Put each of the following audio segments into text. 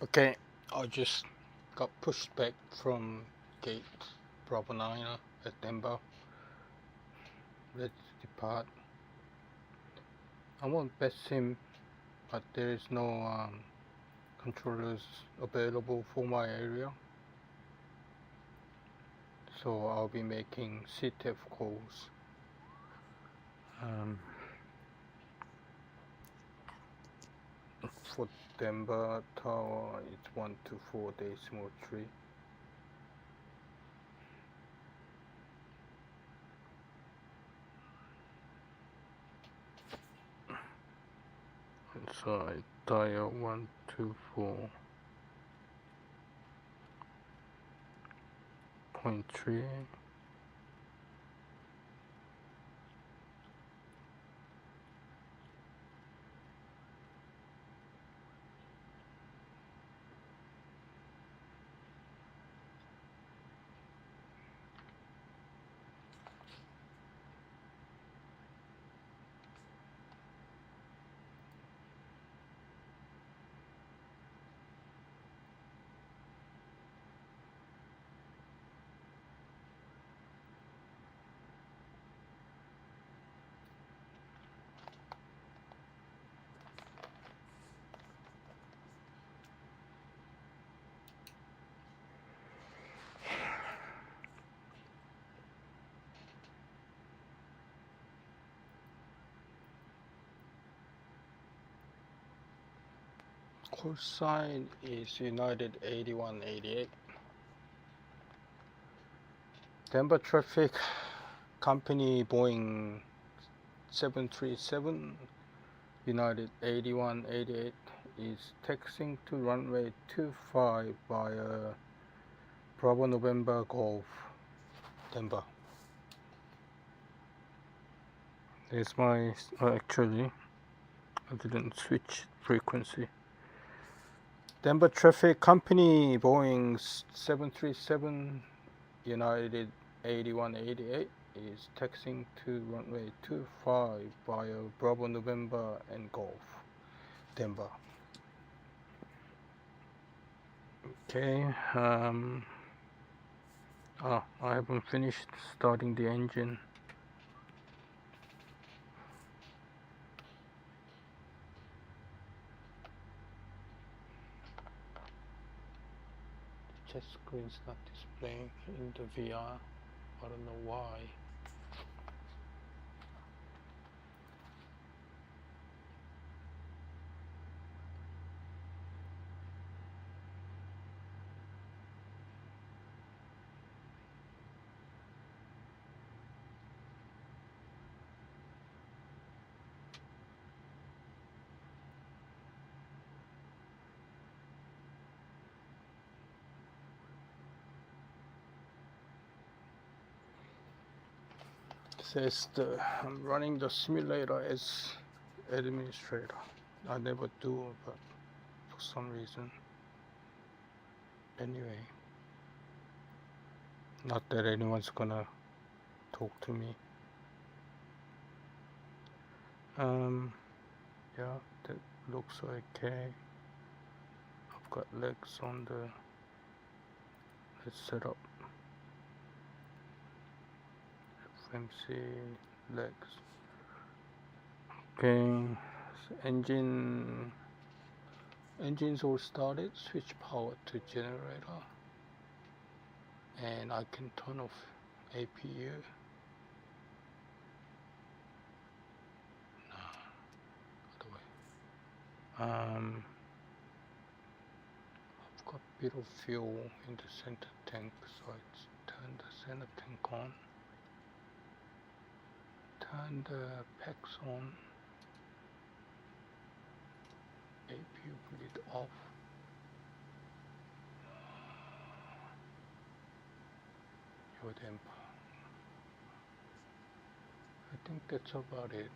Okay, I just got pushed back from gate Bravo 9 at Denver. Ready to depart. I want best sim, but there is no controllers available for my area. So I'll be making CTF calls. For Denver Tower, it's 1 to 4 decimal 3. Inside dial 124.3. Call sign is United 8188. Denver traffic company Boeing 737 United 8188 is taxiing to runway 25 via Bravo November Golf, Denver. There's my, actually, I didn't switch frequency. Denver traffic company Boeing 737 United 8188 is taxiing to runway 25 via Bravo November and Golf, Denver. Okay, I haven't finished starting the engine. Chat screen's not displaying in the VR. I don't know why. Says I'm running the simulator as administrator. I never do, but for some reason. Anyway, not that anyone's gonna talk to me. Yeah, that looks okay. I've got legs on the. Let's set up FMC legs. Okay, so engines all started. Switch power to generator, and I can turn off APU. No, other way. I've got a bit of fuel in the center tank, so I turn the center tank on. Turn the packs on. APU bleed off. Your damper. I think that's about it.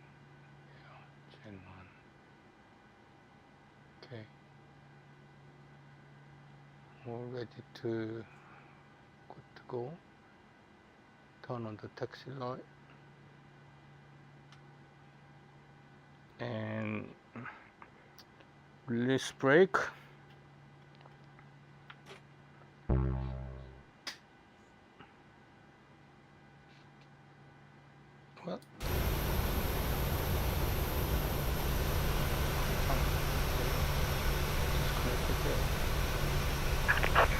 Yeah, Gen 1. Okay. All ready to good to go. Turn on the taxi light. And release brake. What?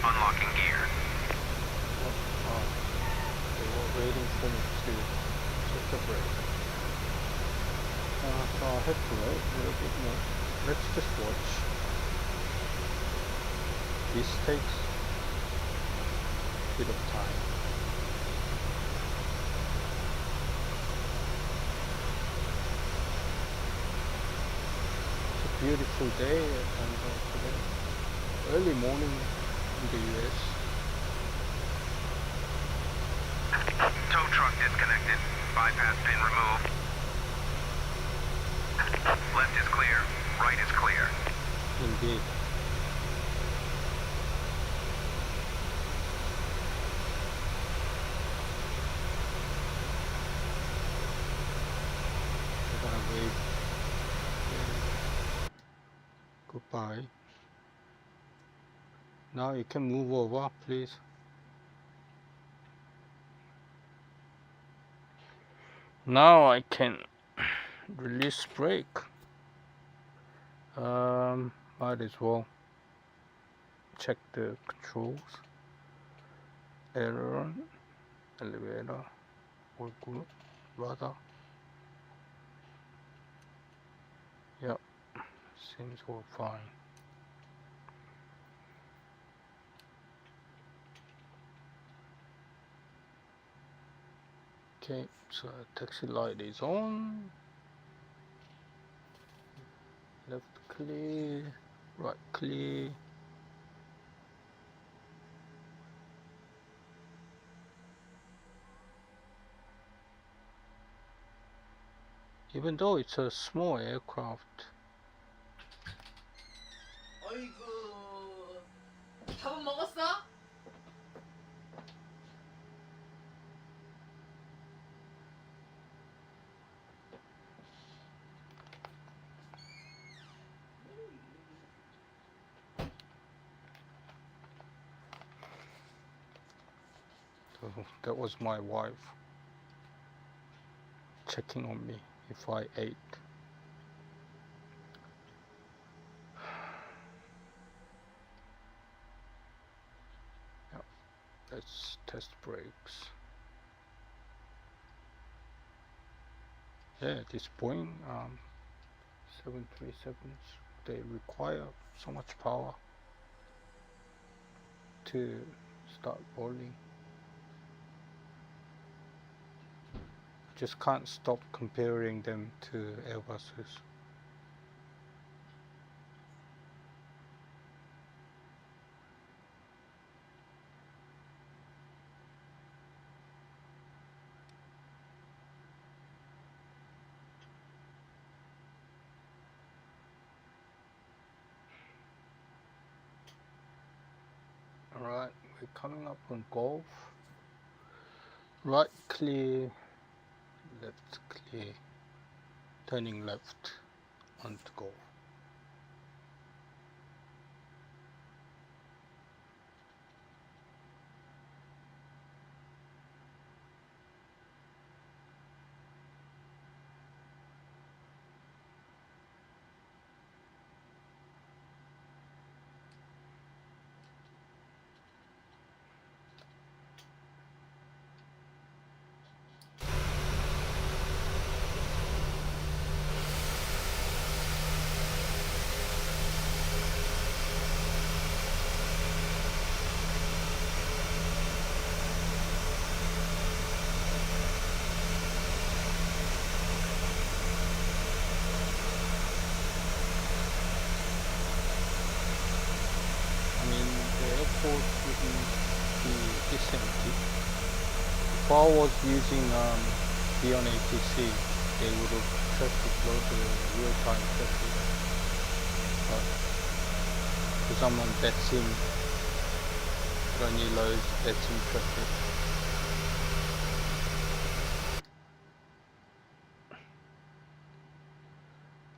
Unlocking gear. Oh, they were waiting for me to take a break. So I'll have to wait a little bit more. Let's just watch. This takes a bit of time. It's a beautiful day at Denver today. Early morning in the US. Tow truck disconnected. Bypass pin removed. Left is clear. Right is clear. Indeed. I'm gonna wave. Goodbye. Now you can move over, please. Now I can release brake. Might as well check the controls. Aileron, elevator, all good, rudder. Yep, seems all fine. Okay, so taxi light is on. Left clear, right clear. Even though it's a small aircraft. 어이구, 밥은 먹었어? So that was my wife checking on me if I ate. Yep, let's test brakes. Yeah, this Boeing 737s, they require so much power to start rolling. Just can't stop comparing them to Airbuses. Alright, we're coming up on Golf. Right clear, left clear, turning left onto Golf. I mean, the airport wouldn't be this empty. If I was using Beyond ATC, they would have traffic load the real-time traffic. But because I'm on Betsim, it only loads Betsim traffic.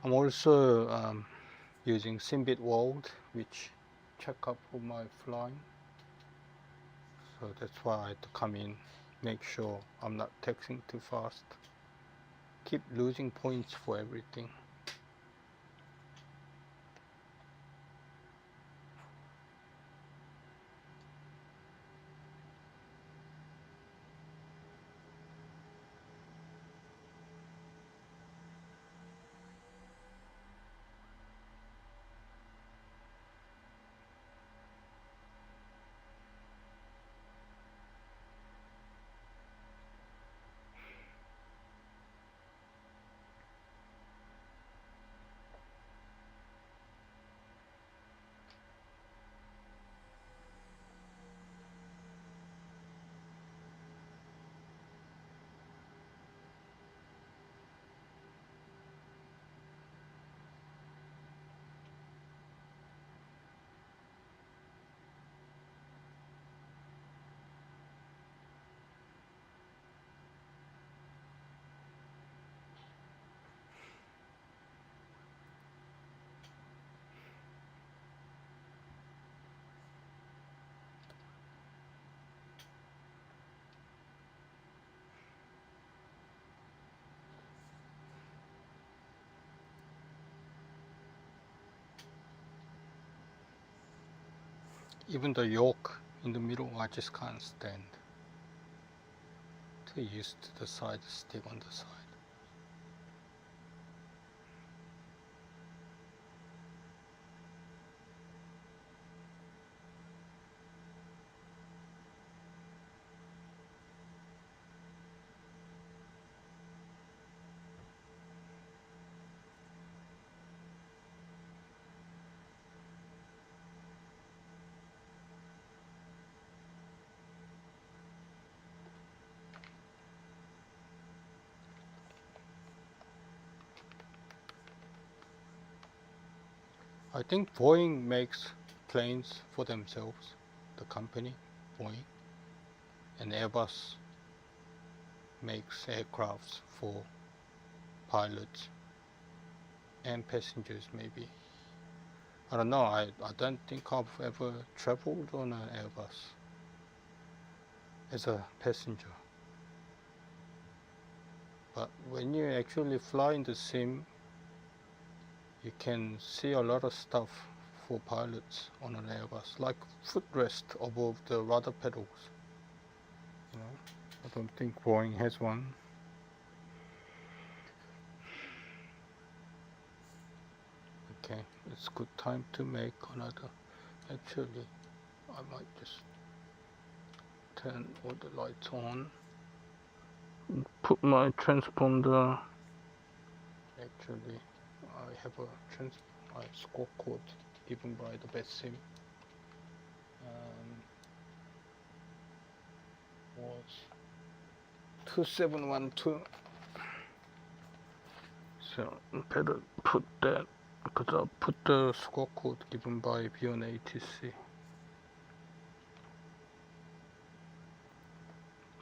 I'm also using Simbit World, which check up for my flying. So that's why I had to come in, make sure I'm not texting too fast. keep losing points for everything. Even the yoke in the middle, I just can't stand. Too used to the side stick on the side. I think Boeing makes planes for themselves, the company, Boeing, and Airbus makes aircrafts for pilots and passengers maybe. I don't know, I don't think I've ever traveled on an Airbus as a passenger. But when you actually fly in the sim, you can see a lot of stuff for pilots on an Airbus, like footrest above the rudder pedals. You know, I don't think Boeing has one. Okay, it's good time to make another. Actually, I might just turn all the lights on. Put my transponder. Actually, I have a score code given by the best sim. Was 2712. So better put that because I'll put the score code given by Beyond ATC.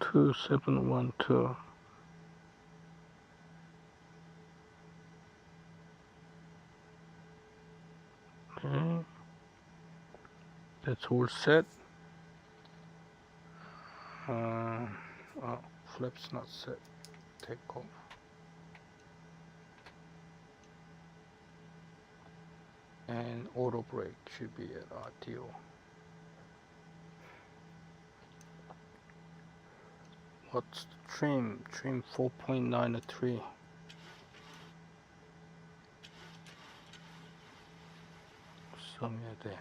2712. Okay, that's all set. Oh, flaps not set. Take off. And auto brake should be at RTO. What's the trim? Trim 4.93. Somewhere there.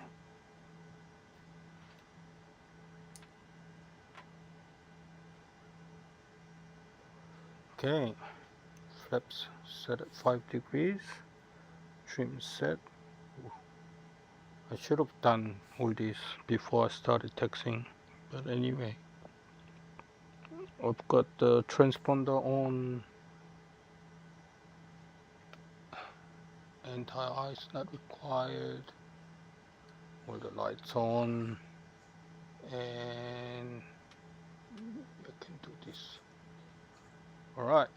Okay, flaps set at 5 degrees. Trim set. I should have done all this before I started texting, but anyway, I've got the transponder on, anti-ice not required, all the lights on, and I can do this. Alright,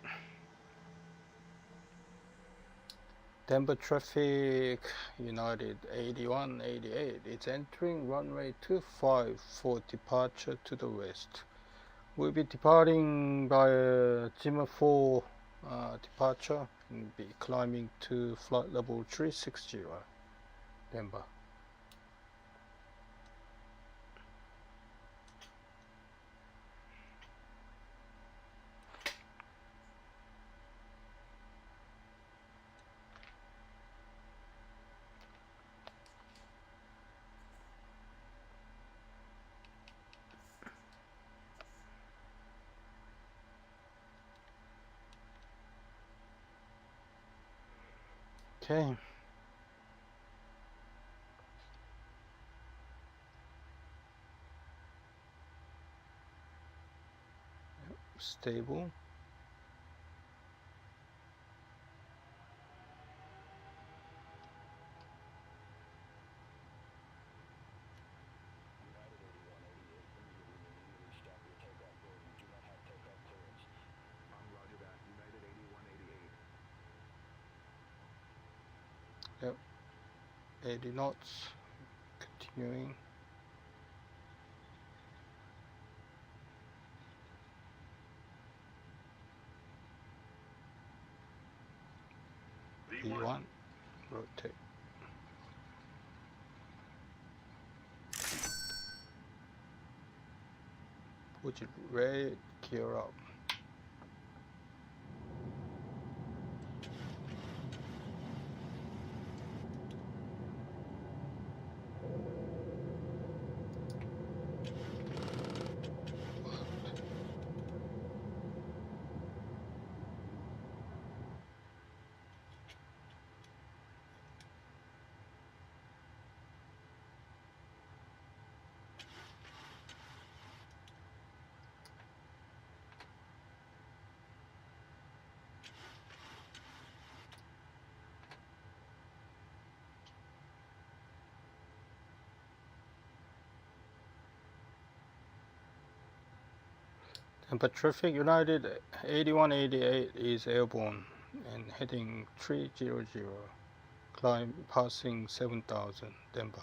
Denver traffic, United 8188, it's entering runway 25 for departure to the west. We'll be departing by Zimmer 4 departure and be climbing to flight level 360 Denver. Okay. Stable. Yep. 80 knots. Continuing. V1. Rotate. Put it red. Gear up. Tampa traffic United 8188 is airborne and heading 300. Climb passing 7,000 Denver.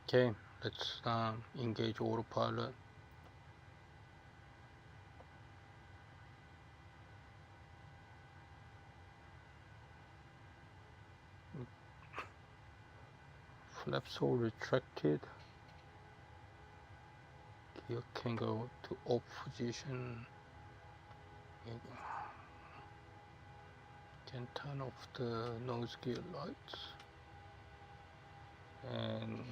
Okay, let's engage autopilot. Flaps all retracted. Gear can go to off position. Can turn off the nose gear lights. And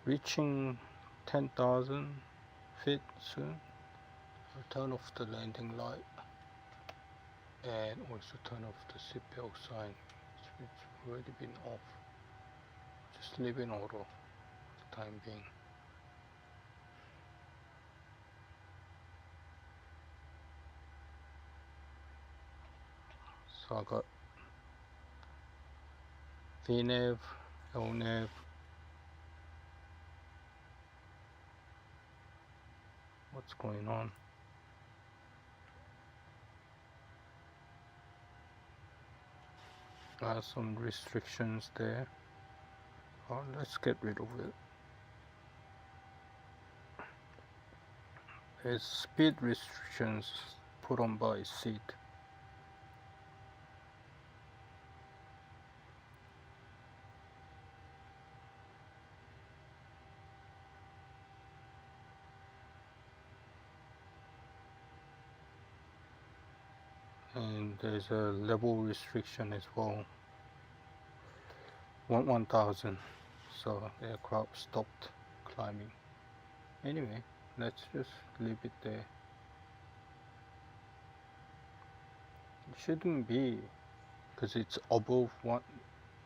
reaching 10,000 feet soon. I'll turn off the landing light and also turn off the seatbelt sign. It's already been off. Just leave in auto for the time being. So I got VNAV, LNAV, what's going on? Some restrictions there. Oh, let's get rid of it. There's speed restrictions put on by seat. And there's a level restriction as well. 1,000. So the aircraft stopped climbing. Anyway, let's just leave it there. It shouldn't be, because it's above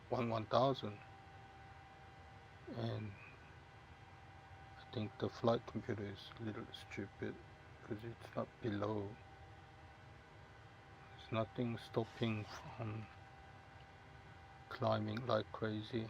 1000, and I think the flight computer is a little stupid because it's not below. There's nothing stopping from climbing like crazy.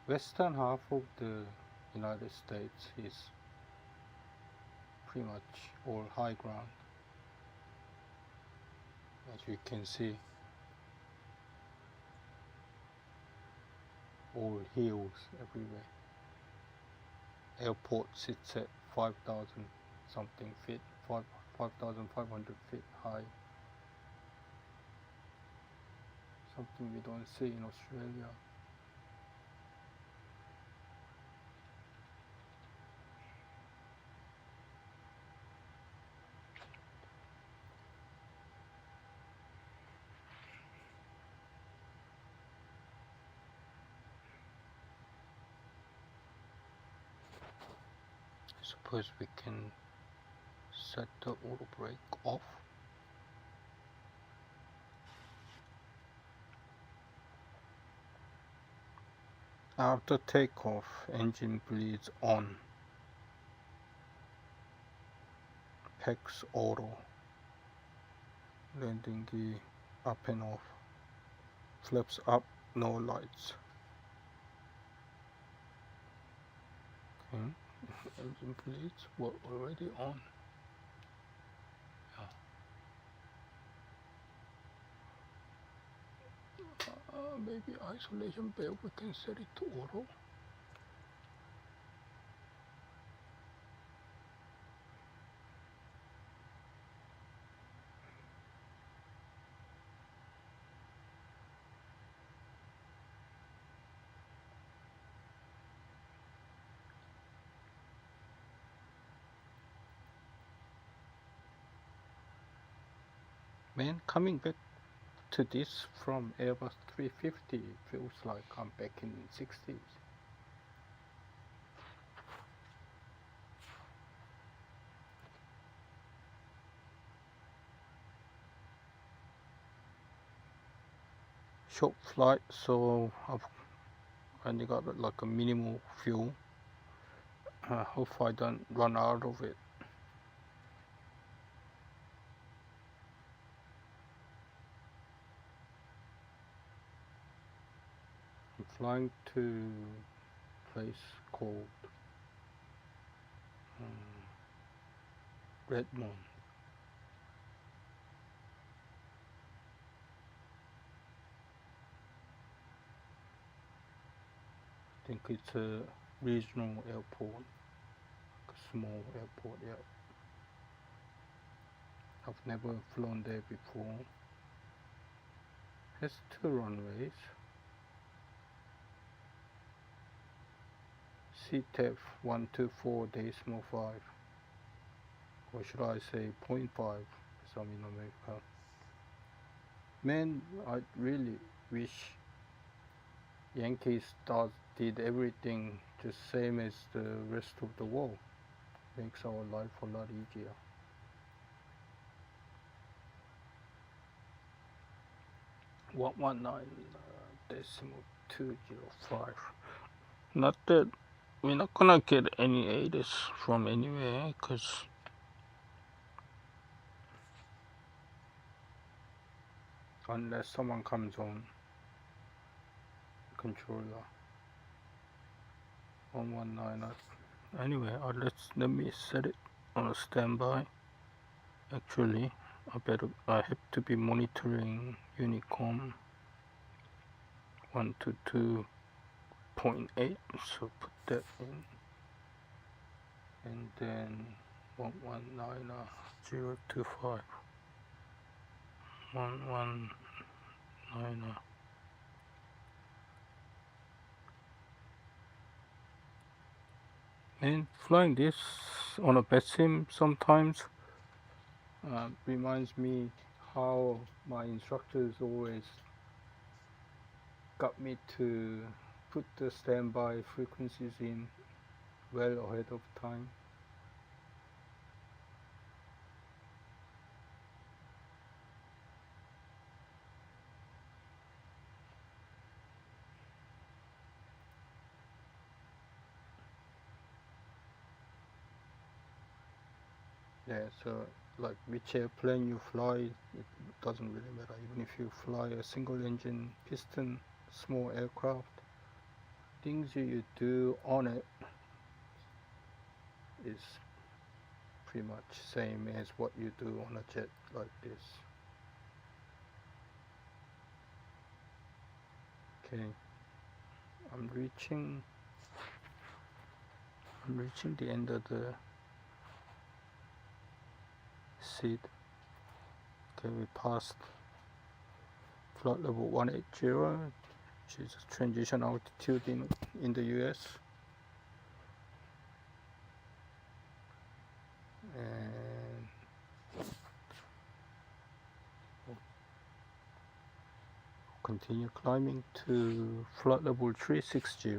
Western half of the United States is pretty much all high ground, as you can see, all hills everywhere. Airport sits at 5,000 something feet, 5,500 feet high. Something we don't see in Australia. I suppose we can set the auto brake off. After takeoff, engine bleeds on. PEX auto. Landing gear up and off. Flaps up, no lights. Okay. Engine bleeds were already on. Maybe isolation belt, we can set it to auto. Man, coming back to this from Airbus 350 feels like I'm back in 60s. Short flight, so I've only got like a minimal fuel. Hope I don't run out of it. I'm flying to a place called Redmond. I think it's a regional airport, like a small airport, yeah. I've never flown there before. Has 2 runways. CTEF 124.5, or should I say 0.5, because I'm in America. Man, I really wish Yankees did everything just same as the rest of the world. Makes our life a lot easier. .205. Not that we're not gonna get any ADIS from anywhere, because unless someone comes on controller 119. Anyway, let me set it on a standby. Actually, I have to be monitoring Unicom 122.8, so put that in, and then 119.025 119. And flying this on a bed sim sometimes reminds me how my instructors always got me to put the standby frequencies in well ahead of time. Yeah, so like which airplane you fly, it doesn't really matter. Even if you fly a single engine piston small aircraft, things you do on it is pretty much same as what you do on a jet like this. Okay, I'm reaching the end of the seat. Okay, we passed flight level 180, which is transition altitude in the US. And we'll continue climbing to flight level 360.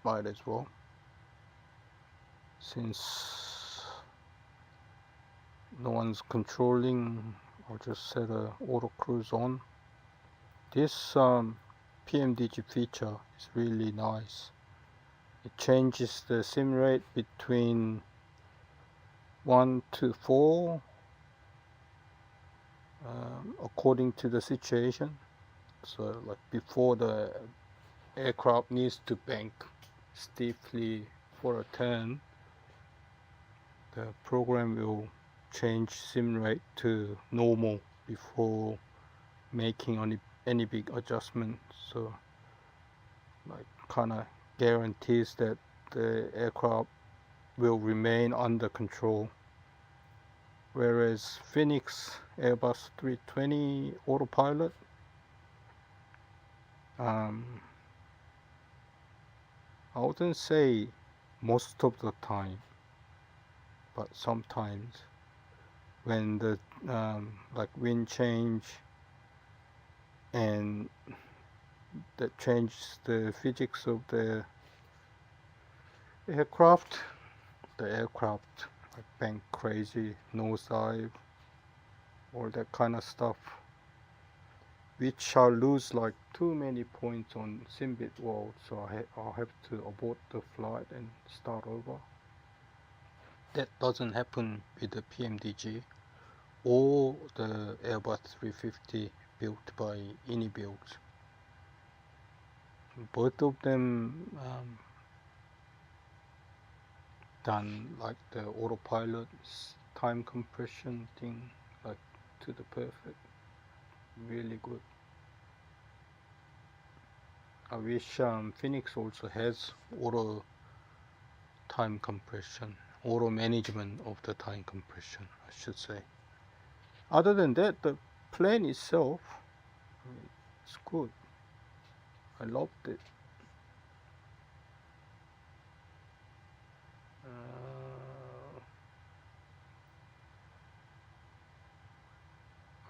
Might as well, since no one's controlling. I'll just set a auto cruise on. This PMDG feature is really nice. It changes the sim rate between 1 to 4 according to the situation. So like before the aircraft needs to bank steeply for a turn, the program will change sim rate to normal before making any big adjustment. So like kind of guarantees that the aircraft will remain under control. Whereas Phoenix Airbus 320 autopilot, I wouldn't say most of the time, but sometimes when the like wind change and that changes the physics of the aircraft, the aircraft like bank crazy, nosedive, all that kind of stuff, which shall lose like too many points on Simbit World, so I'll have to abort the flight and start over. That doesn't happen with the PMDG or the Airbus 350 built by Builds. Both of them done like the autopilot time compression thing, like to the perfect. Really good. I wish Phoenix also has auto time compression, auto management of the time compression, I should say. Other than that, the plane itself, it's good. I loved it.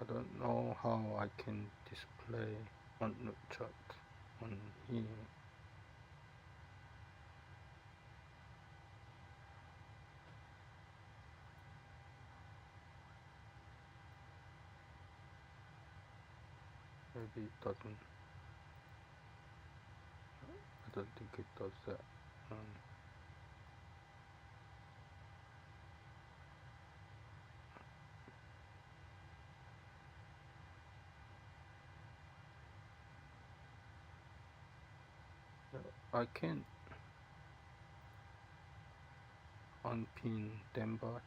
I don't know how I can display on the chart on here. Maybe it doesn't. I don't think it does that. I can unpin Denver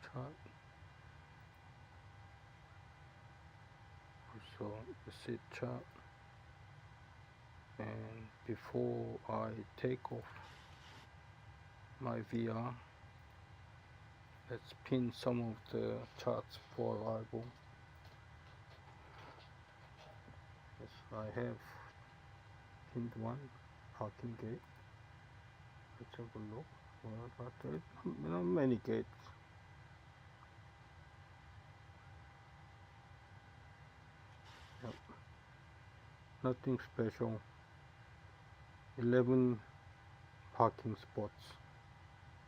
chart. Also the seat chart. And before I take off my VR, let's pin some of the charts for arrival. I have pinned one parking gate. Let's have a look. What about it? Not many gates. Yep. Nothing special. 11 parking spots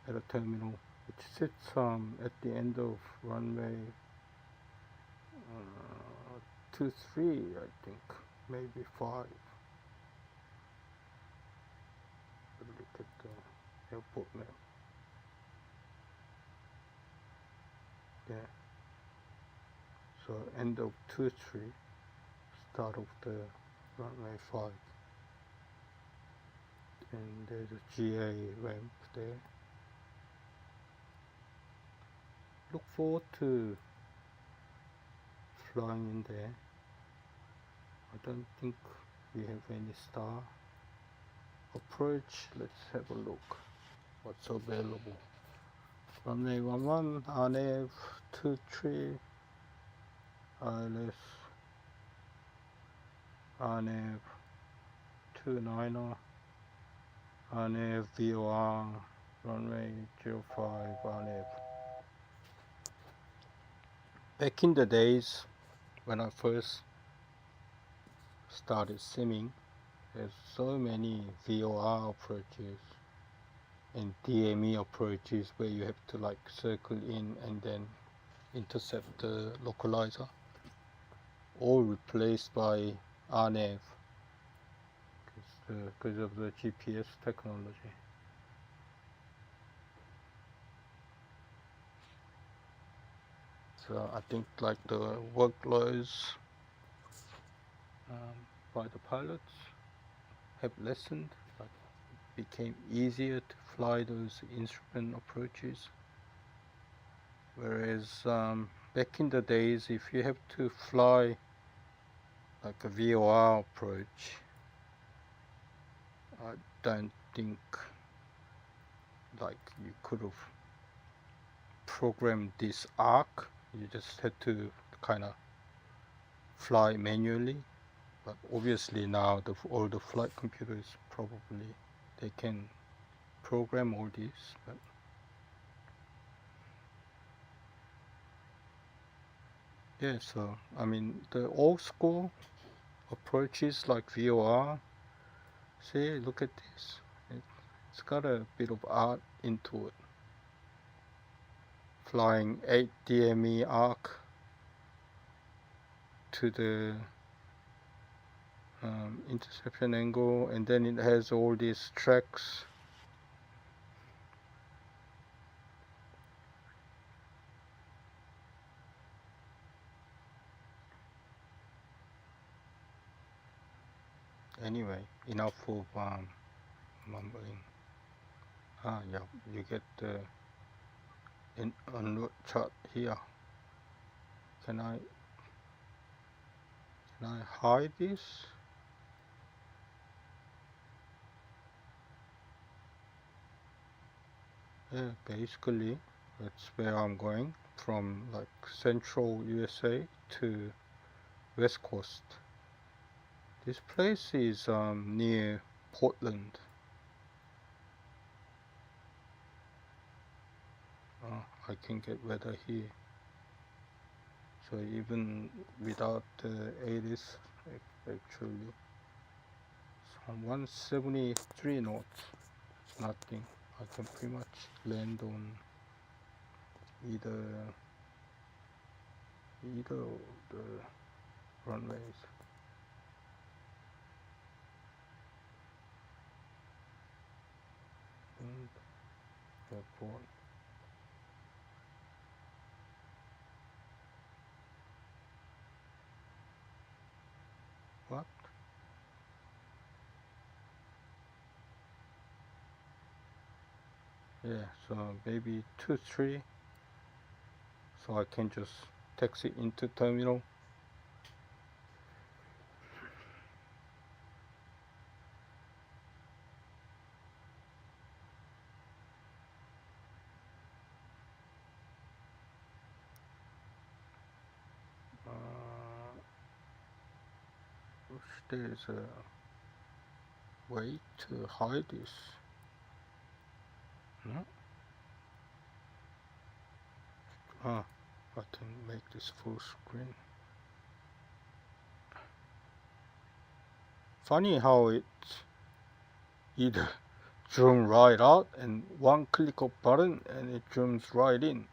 at a terminal, which sits at the end of runway 23, I think, maybe 5. Look at the airport map. Yeah. So end of 23, start of the runway 5. And there's a GA ramp there. Look forward to flying in there. I don't think we have any star approach. Let's have a look what's available. Runway 11, RNAV 23, ILS, RNAV 29er, RNAV VOR, runway 05, RNAV. Back in the days when I first started simming, there's so many VOR approaches and DME approaches where you have to like circle in and then intercept the localizer, all replaced by RNAV because of the GPS technology. So I think like the workloads by the pilots have lessened, but it became easier to fly those instrument approaches. Whereas back in the days, if you have to fly like a VOR approach, I don't think like you could have programmed this arc. You just had to kind of fly manually. But obviously now all the flight computers probably they can program all this. But yeah, so I mean the old school approaches like VOR. See, look at this. It's got a bit of art into it. Flying 8 DME arc to the interception angle, and then it has all these tracks. Anyway, enough of mumbling. Yeah, you get the en route chart here. Can I hide this? Yeah, basically that's where I'm going from, like central USA to west coast. This place is near Portland. I can get weather here. So even without the ALIS, actually, so 173 knots, nothing. I can pretty much land on either of the runways. And airport. What? Yeah, so maybe 2-3. So I can just taxi into terminal. there's a way to hide this. No? Ah, I can make this full screen. Funny how it's either zoom right out and one click of button and it zooms right in.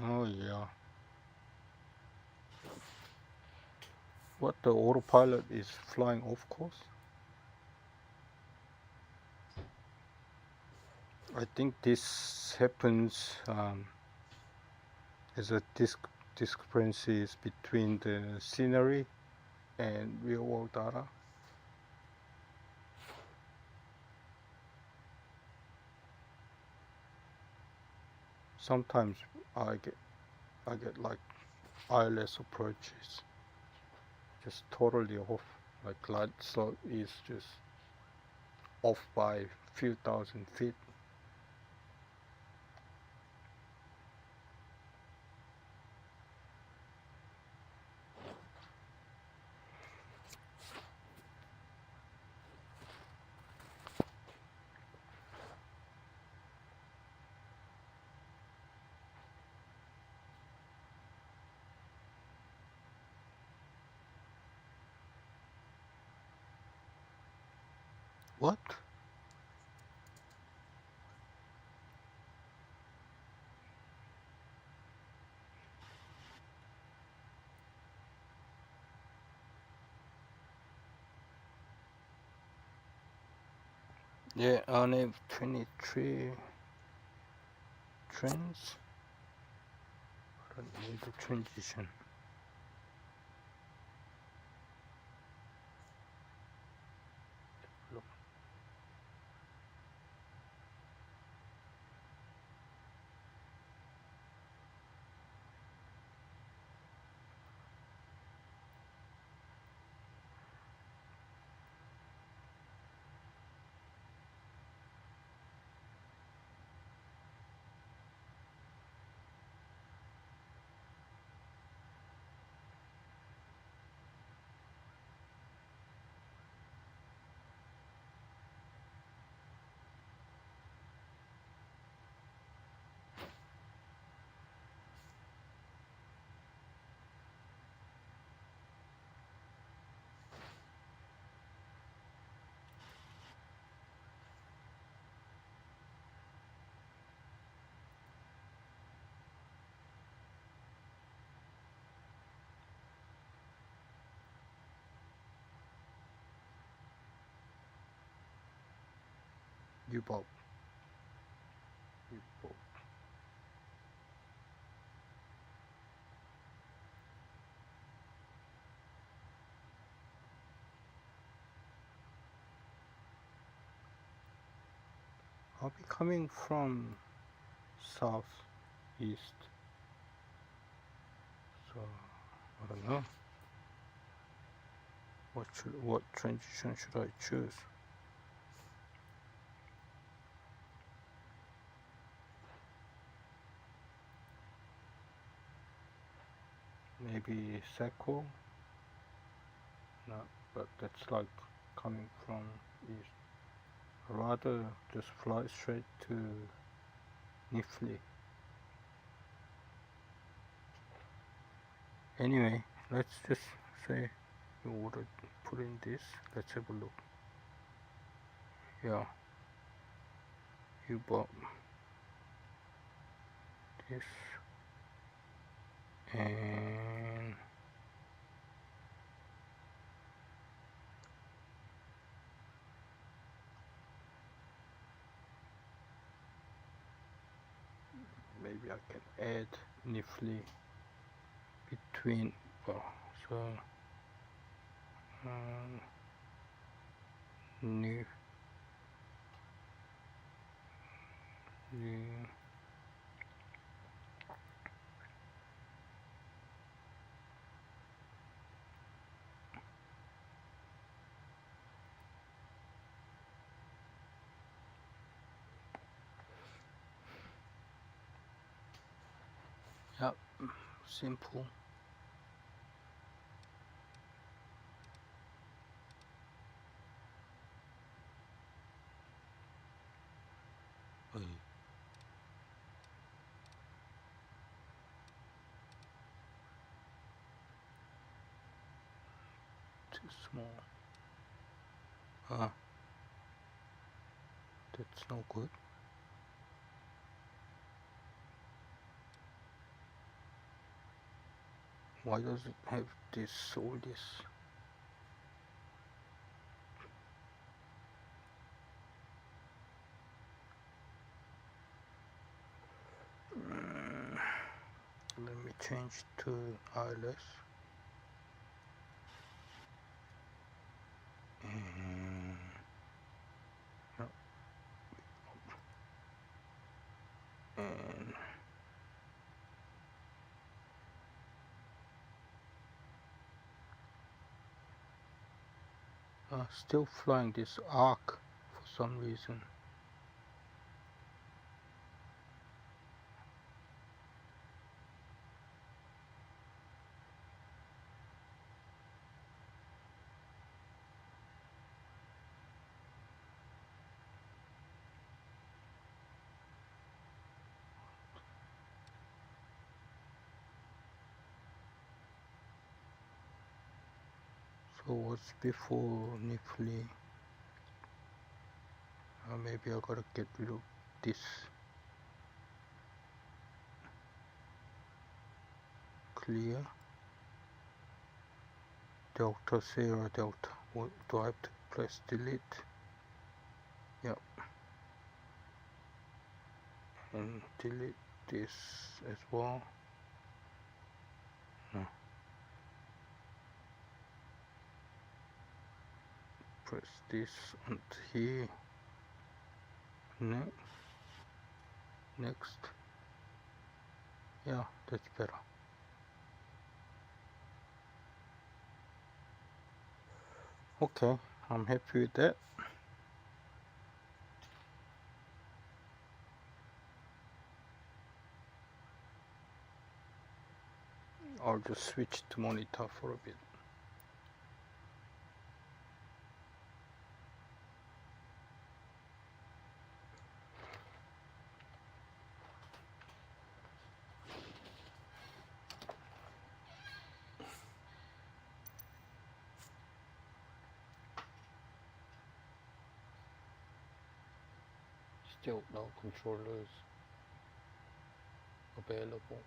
Oh yeah. What, the autopilot is flying off course? I think this happens as a discrepancies between the scenery and real world data. Sometimes I get like wireless approaches just totally off, like light slot is just off by few thousand feet. What? Yeah, I have 23 trains. I don't need the transition. Look. U-boat. U-boat. I'll be coming from south east, so I don't know what transition should I choose. Maybe Seko? No, but that's like coming from east. Rather just fly straight to Nifli. Anyway, let's just say you want to put in this. Let's have a look. Yeah, you bought this, and maybe I can add Nifli between, well, so new simple. Hey. Too small. Ah, that's no good. Why does it have this, all this? Let me change to ILS. And, yeah, and still flying this arc for some reason. So what's before Nifly? Maybe I gotta get rid of this. Clear. Delta, Sierra Delta. What do I have to press delete? Yep. And delete this as well. No. Press this on here. Next. Yeah, that's better. Okay, I'm happy with that. I'll just switch to monitor for a bit. Still no controllers available.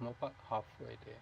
I'm about halfway there.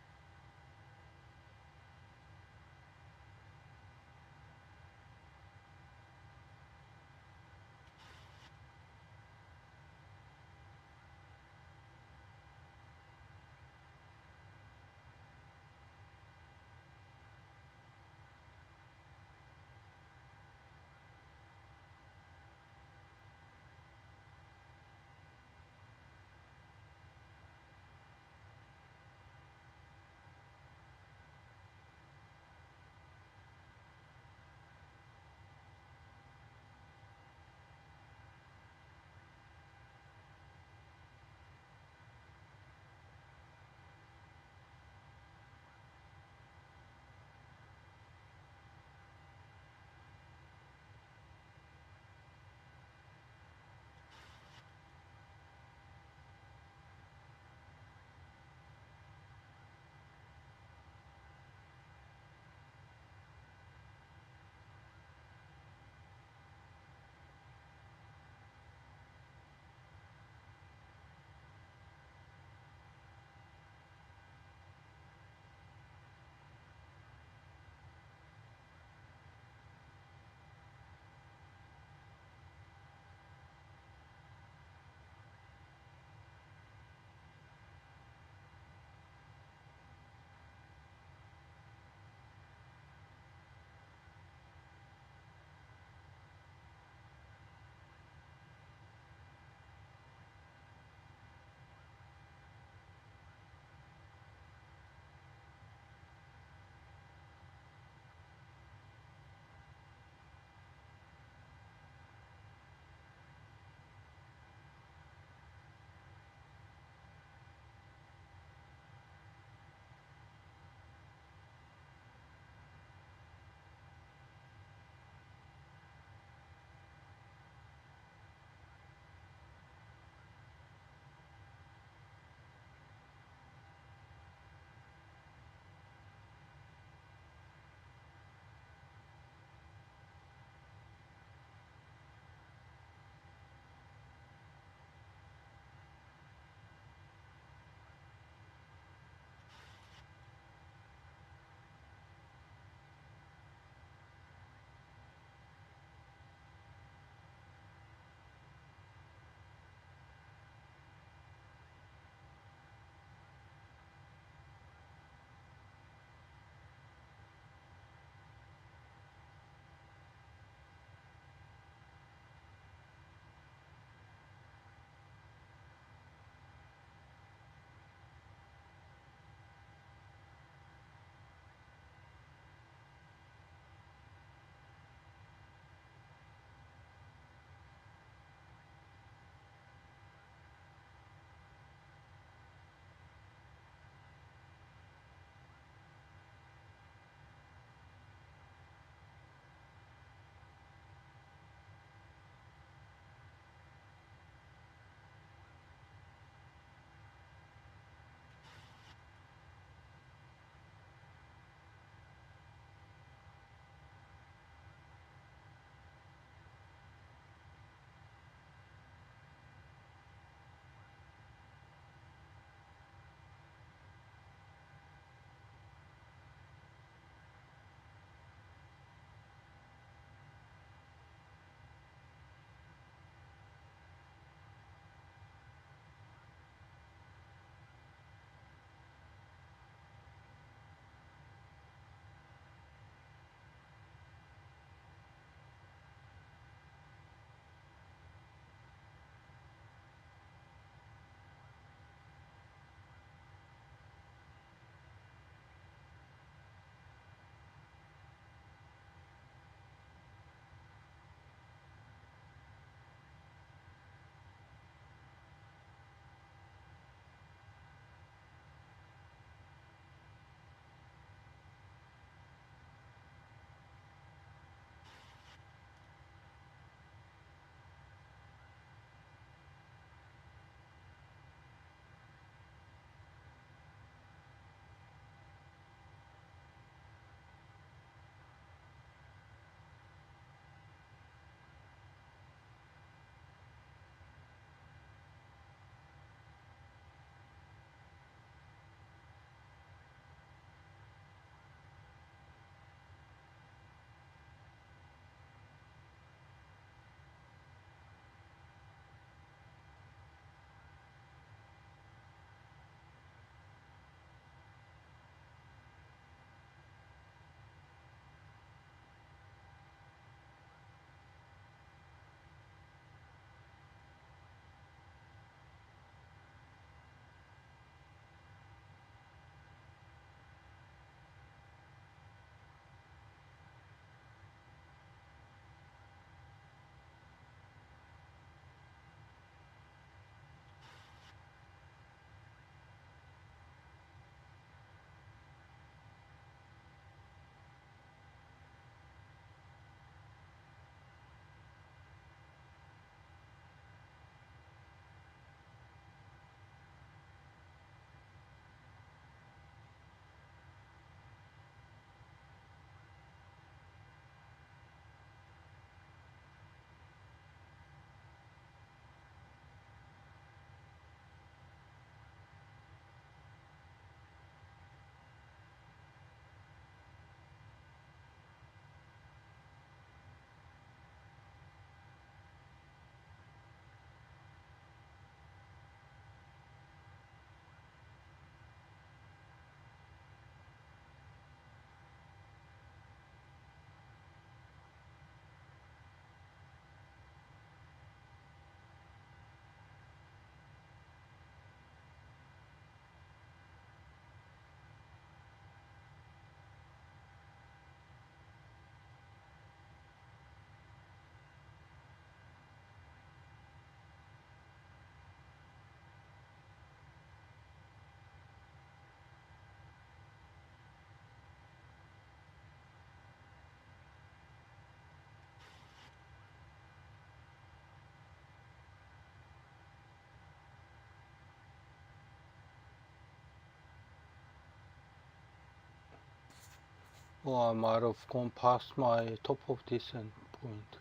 Oh, I might have gone past my top of descent point.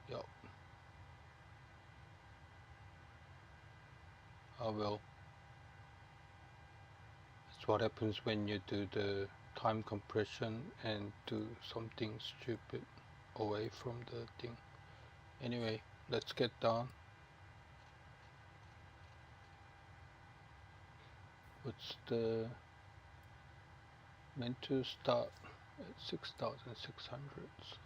Yep, I will. That's what happens when you do the time compression and do something stupid away from the thing. Anyway, let's get down. What's the meant to start at 6,600? So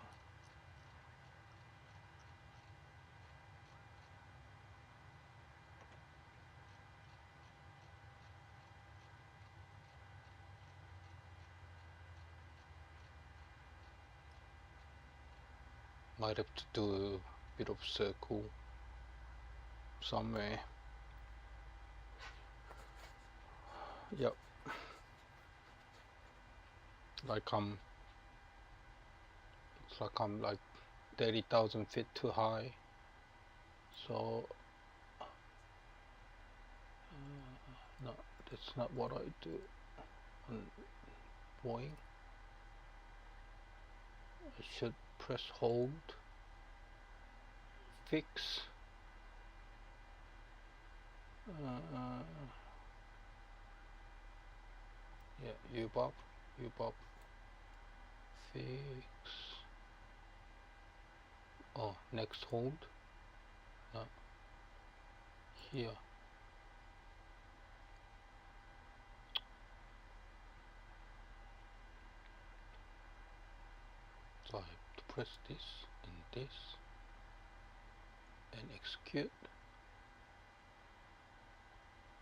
might have to do a bit of circle somewhere. Yep. It's like I'm like 30,000 feet too high. So, no, that's not what I do on Boeing. I should press hold, fix. Yeah, U-bob, fix. Oh, next hold. Here. So I have to press this and execute.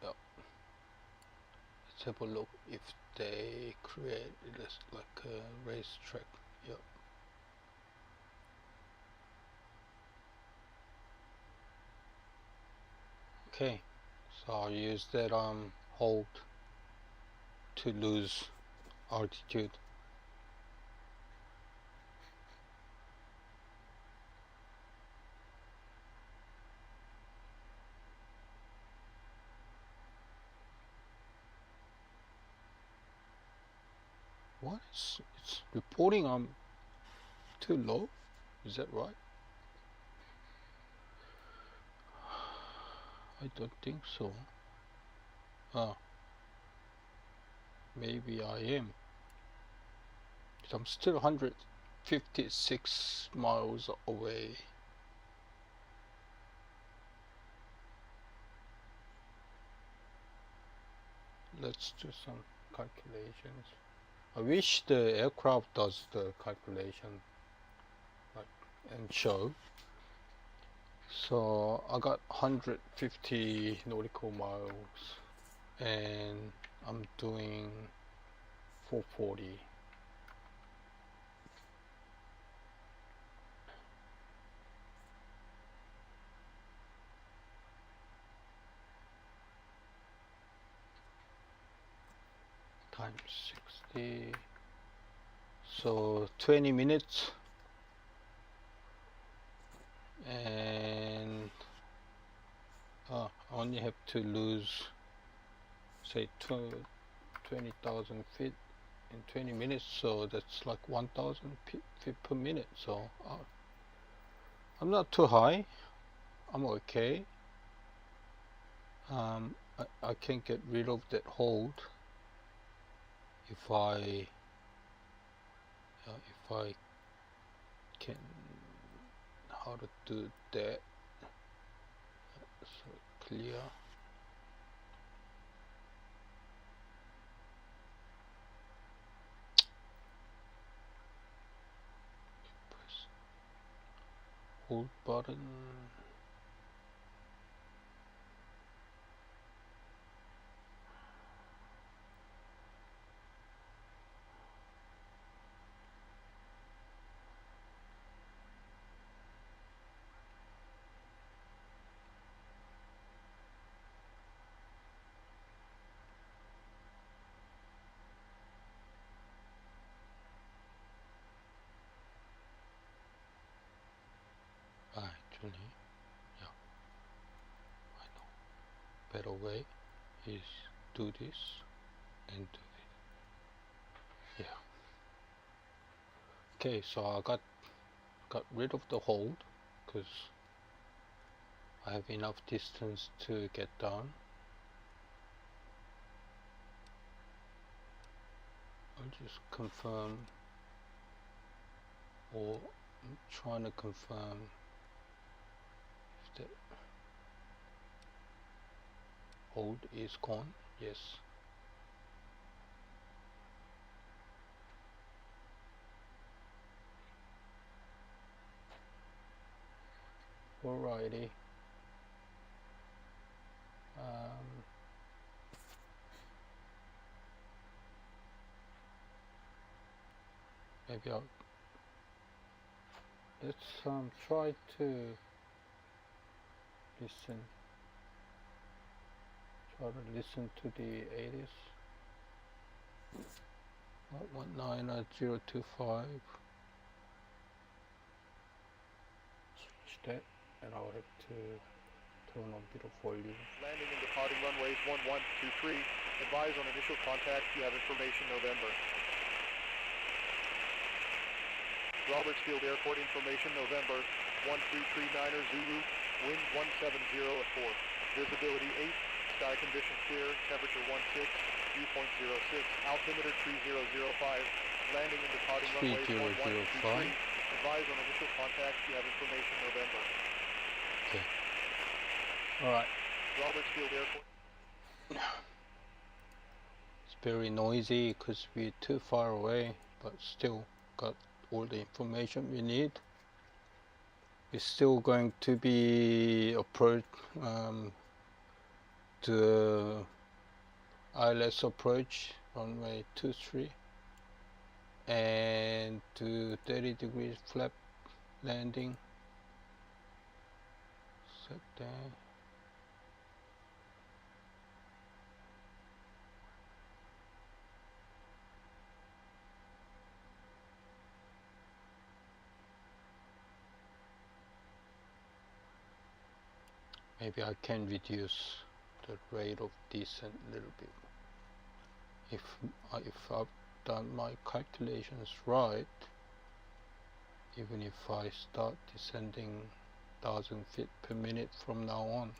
Yep. Let's have a look if they create this like a racetrack. Yep. Okay, so I'll use that hold to lose altitude. What? It's reporting I'm too low? Is that right? I don't think so. Ah, maybe I am. I'm still 156 miles away. Let's do some calculations. I wish the aircraft does the calculation like and show. So I got 150 nautical miles and I'm doing 440. Times 60, so 20 minutes, and I only have to lose say 20,000 feet in 20 minutes, so that's like 1,000 feet per minute. So I'm not too high, I'm okay. I can get rid of that hold if I can. How to do that? So clear. Press hold button. Actually, yeah, I know. Better way is do this. and yeah. Okay, so I got rid of the hold because I have enough distance to get down. I'll just confirm, or I'm trying to confirm if the hold is gone. Yes. Alrighty. Maybe let's try to listen. Try to listen to the 80s. 119.025. Switch that, and I'll have to turn on a bit of volume. Landing and departing runways 1123. Advise on initial contact. You have information November. Roberts Field Airport information November 1339er Zulu. Wind 170 at 4. Visibility 8. Sky condition clear. Temperature 16. Viewpoint 06. Altimeter 3005. Landing and departing runways 1123. Advise on initial contact. You have information November. Okay. Alright. Roberts Field Airport. It's very noisy because we're too far away, but still got all the information we need. We're still going to be approach to ILS approach runway 23 and to 30 degrees flap landing. Set there. Maybe I can reduce the rate of descent a little bit. If I've done my calculations right, even if I start descending 1,000 feet per minute from now on,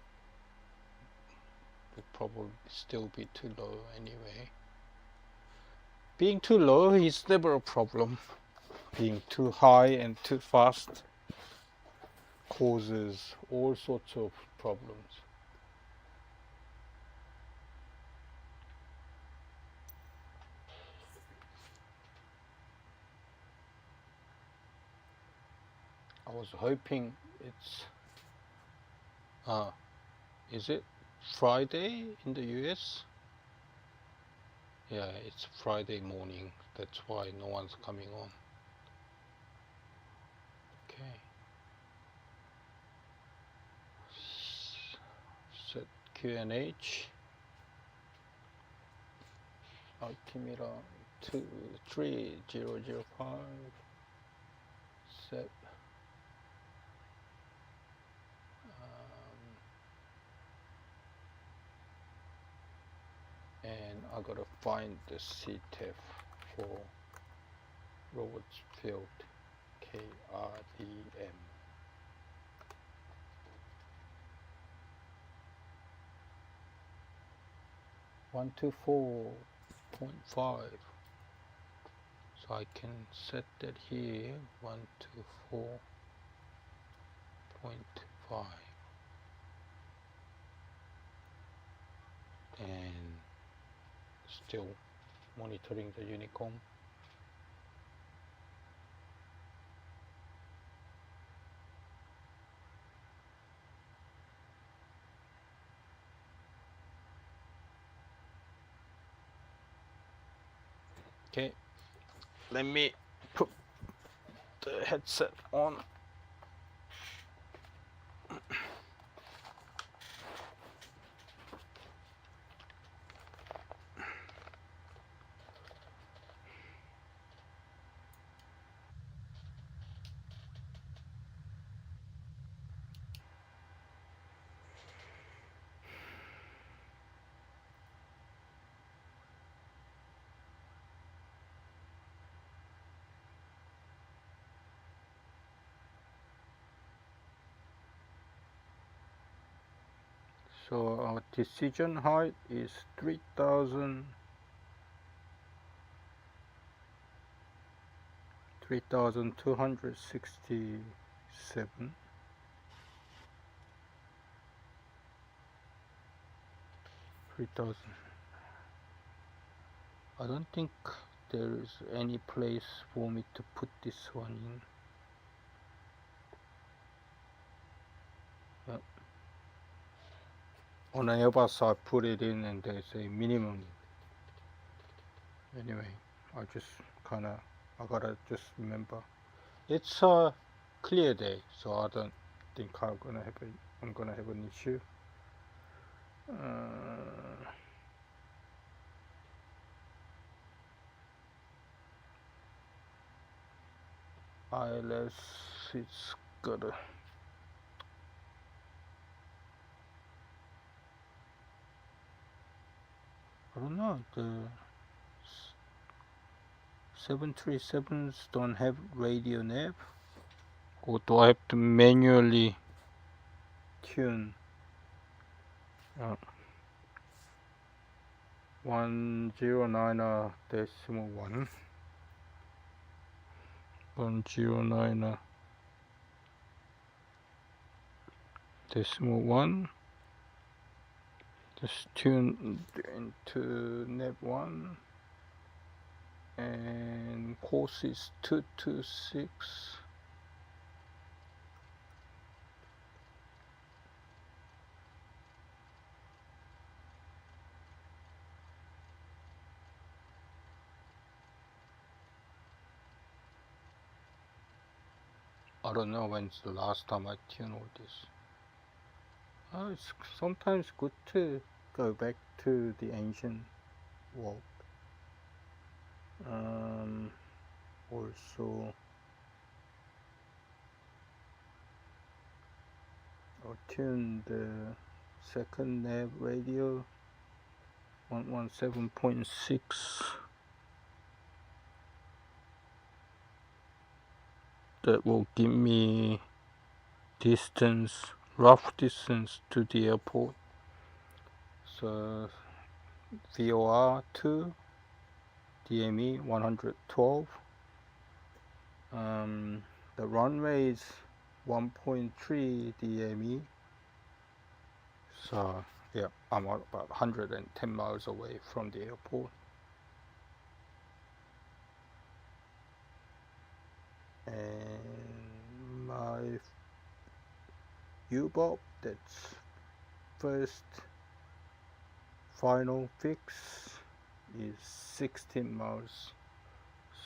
it will probably still be too low anyway. Being too low is never a problem. Being too high and too fast causes all sorts of problems. I was hoping it's is it Friday in the US? Yeah, it's Friday morning, that's why no one's coming on. Okay. Set QNH. Altimeter 23005. Set. And I gotta find the CTEF for Roberts Field KRDM. One 124.5. So I can set that here 124.5 and still monitoring the Unicom. Okay, let me put the headset on. So our decision height is 3,267. 3,000. I don't think there is any place for me to put this one in. Yep. On Airbus I put it in and there's a minimum. Anyway, I gotta just remember. It's a clear day, so I don't think I'm gonna have an issue. ILS, it's gotta. I don't know, the 737s don't have radio nav, or do I have to manually tune? 109.1 109.1 just tune into nav 1 and course is 226. I don't know when's the last time I tuned all this. It's sometimes good to go back to the ancient world. Also, I'll tune the second nav radio 117.6. That will give me rough distance to the airport. So VOR 2, DME 112. The runway is 1.3 DME. So yeah, I'm about 110 miles away from the airport. And my U-boat, that's first final fix, is 16 miles.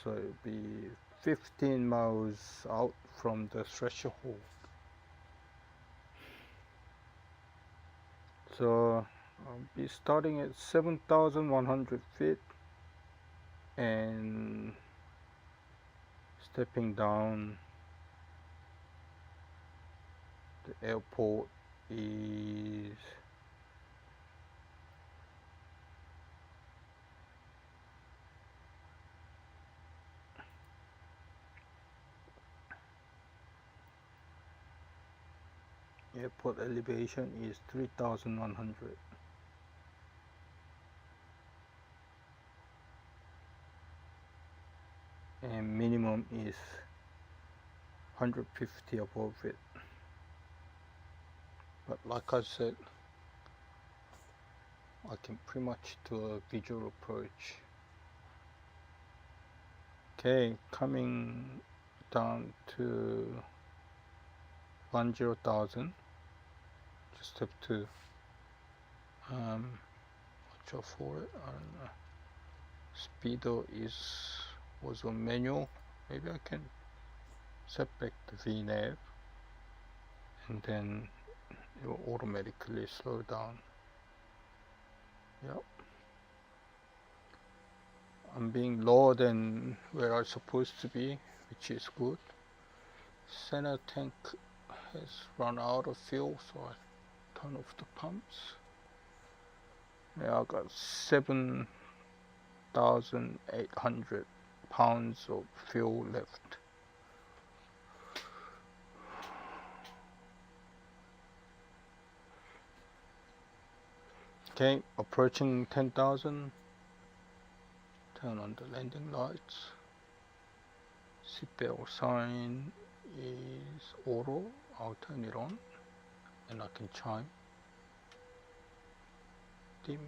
So it'll be 15 miles out from the threshold. So I'll be starting at 7,100 feet and stepping down. The airport is airport elevation is 3,100. And minimum is 150 above it. But like I said, I can pretty much do a visual approach. Okay, coming down to 10,000. Just have to watch out for it. I don't know. Speedo was on manual. Maybe I can set back the VNAV and then it will automatically slow down. Yep. I'm being lower than where I'm supposed to be, which is good. Center tank has run out of fuel, so I turn off the pumps. Now I got 7,800 pounds of fuel left. Okay, approaching 10,000. Turn on the landing lights. Seatbelt sign is auto. I'll turn it on and I can chime. Dim.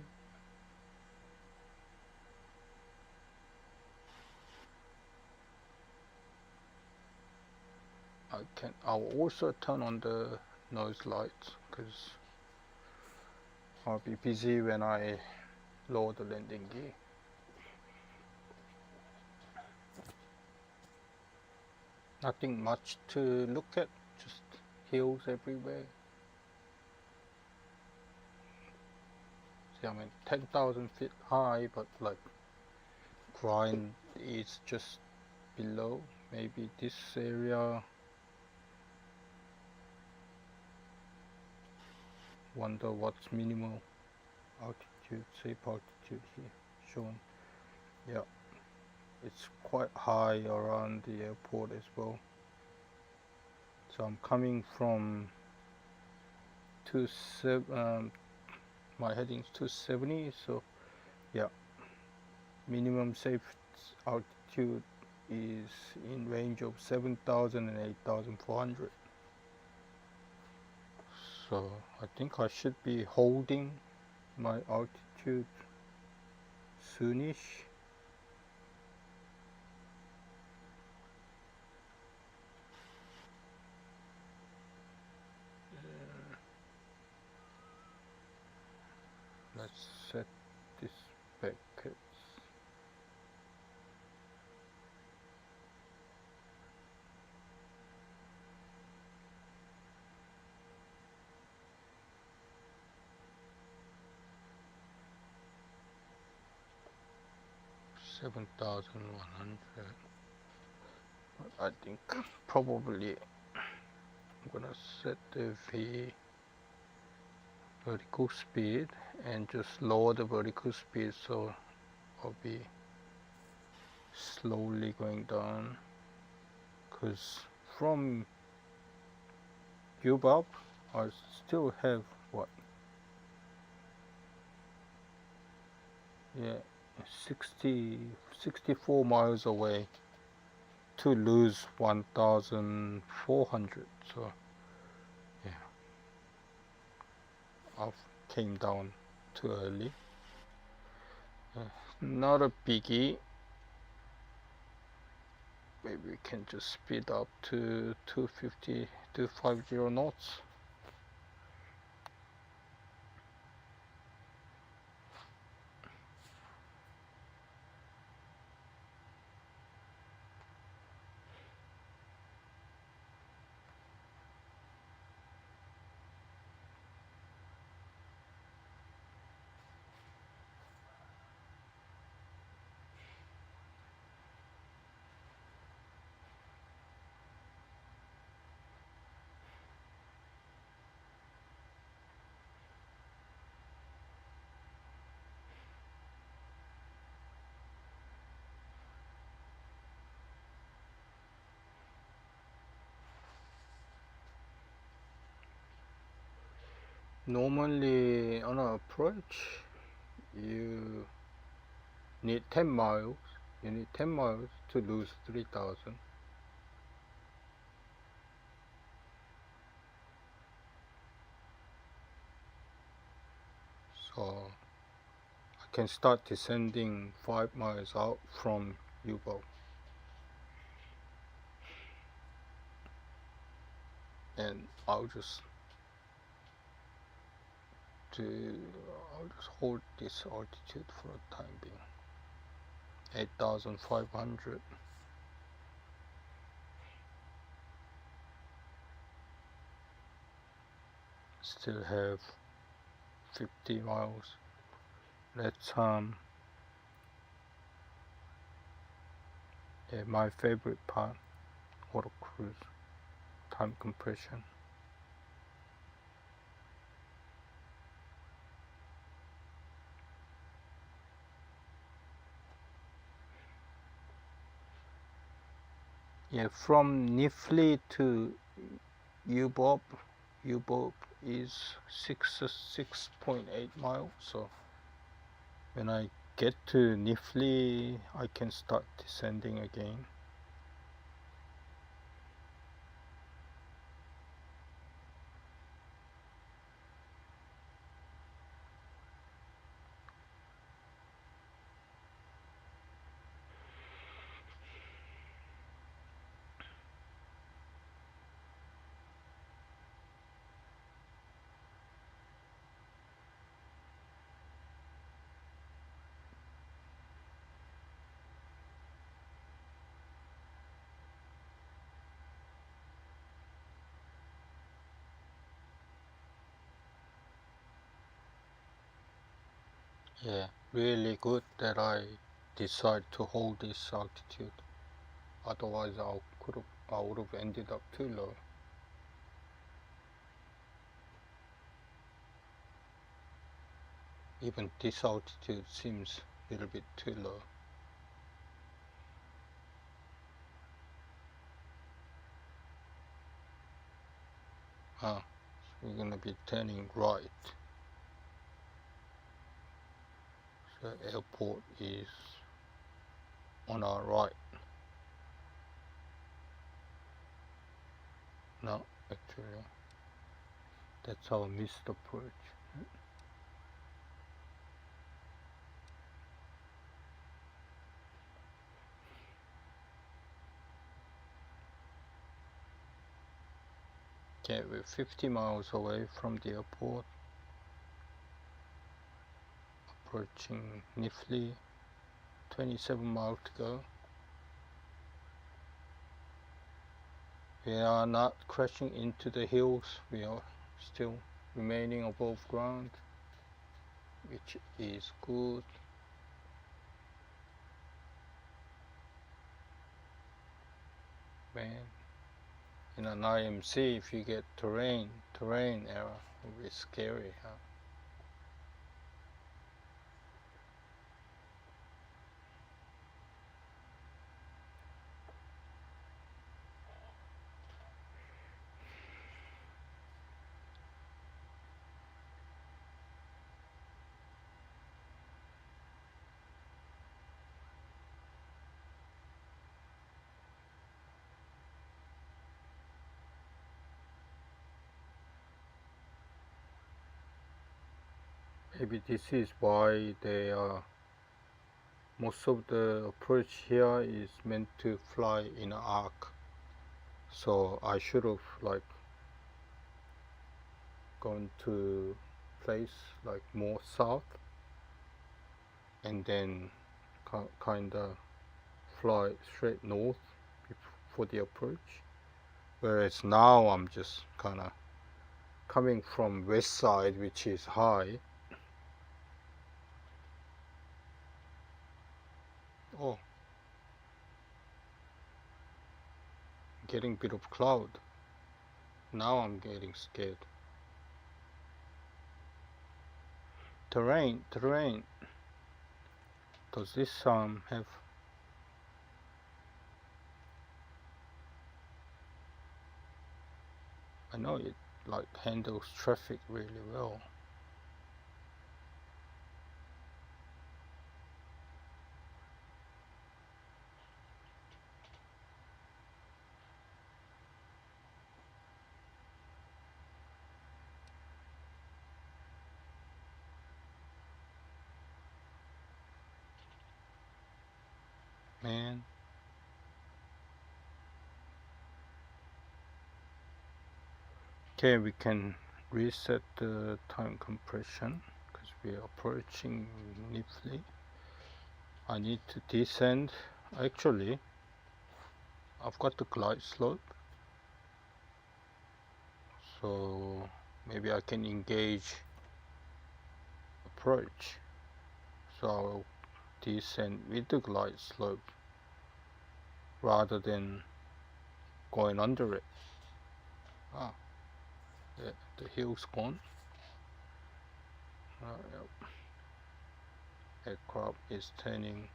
I'll also turn on the nose lights because I'll be busy when I lower the landing gear. Nothing much to look at, just hills everywhere. See, I mean 10,000 feet high, but like grind is just below. Maybe this area. Wonder what's minimal altitude, safe altitude here shown. Yeah, it's quite high around the airport as well. So I'm coming from my heading's 270, so yeah, minimum safe altitude is in range of 7,000 and 8,400. So I think I should be holding my altitude soonish. Let's set this packets. $7,100. I think probably I'm gonna set the vertical speed and just lower the vertical speed, so I'll be slowly going down, because from UBOB I still have what, yeah, 64 miles away to lose 1,400. So yeah, I came down too early. Not a biggie. Maybe we can just speed up to 250 knots. Normally on an approach you need 10 miles. You need 10 miles to lose 3,000. So I can start descending 5 miles out from U-boat. And I'll just hold this altitude for the time being. 8,500. Still have 50 miles. Let's yeah, my favorite part, auto cruise, time compression. Yeah, from Nifli to UBOB U-boat is 6.8 miles, so when I get to Nifli I can start descending again. Yeah, really good that I decide to hold this altitude. Otherwise, I would have ended up too low. Even this altitude seems a little bit too low. So we're gonna be turning right. So airport is on our right. No, actually, that's our missed approach. Okay, we're 50 miles away from the airport. Approaching Nifli, 27 miles to go. We are not crashing into the hills, we are still remaining above ground, which is good. Man, in an IMC, if you get terrain error, it will be scary, huh? Maybe this is why they are, most of the approach here is meant to fly in an arc. So I should have like gone to place like more south and then kinda fly straight north for the approach. Whereas now I'm just kinda coming from west side, which is high. Oh, getting a bit of cloud. Now I'm getting scared. Terrain. Does this have? I know it like handles traffic really well. Man. Okay, we can reset the time compression because we are approaching Nifli. I need to descend. Actually, I've got the glide slope, so maybe I can engage approach. So I'll descend with the glide slope rather than going under it. Ah, the hill's gone. Yep. Aircraft is turning.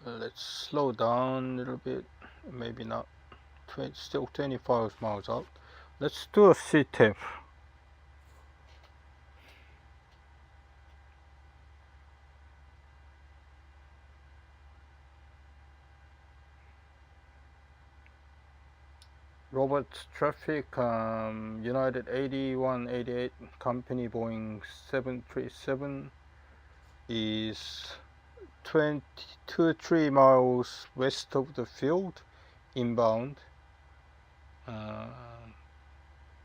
Let's slow down a little bit. Maybe not. Still 25 miles out. Let's do a C-tip. Roberts traffic, United 8188 company Boeing 737 is 23 miles west of the field inbound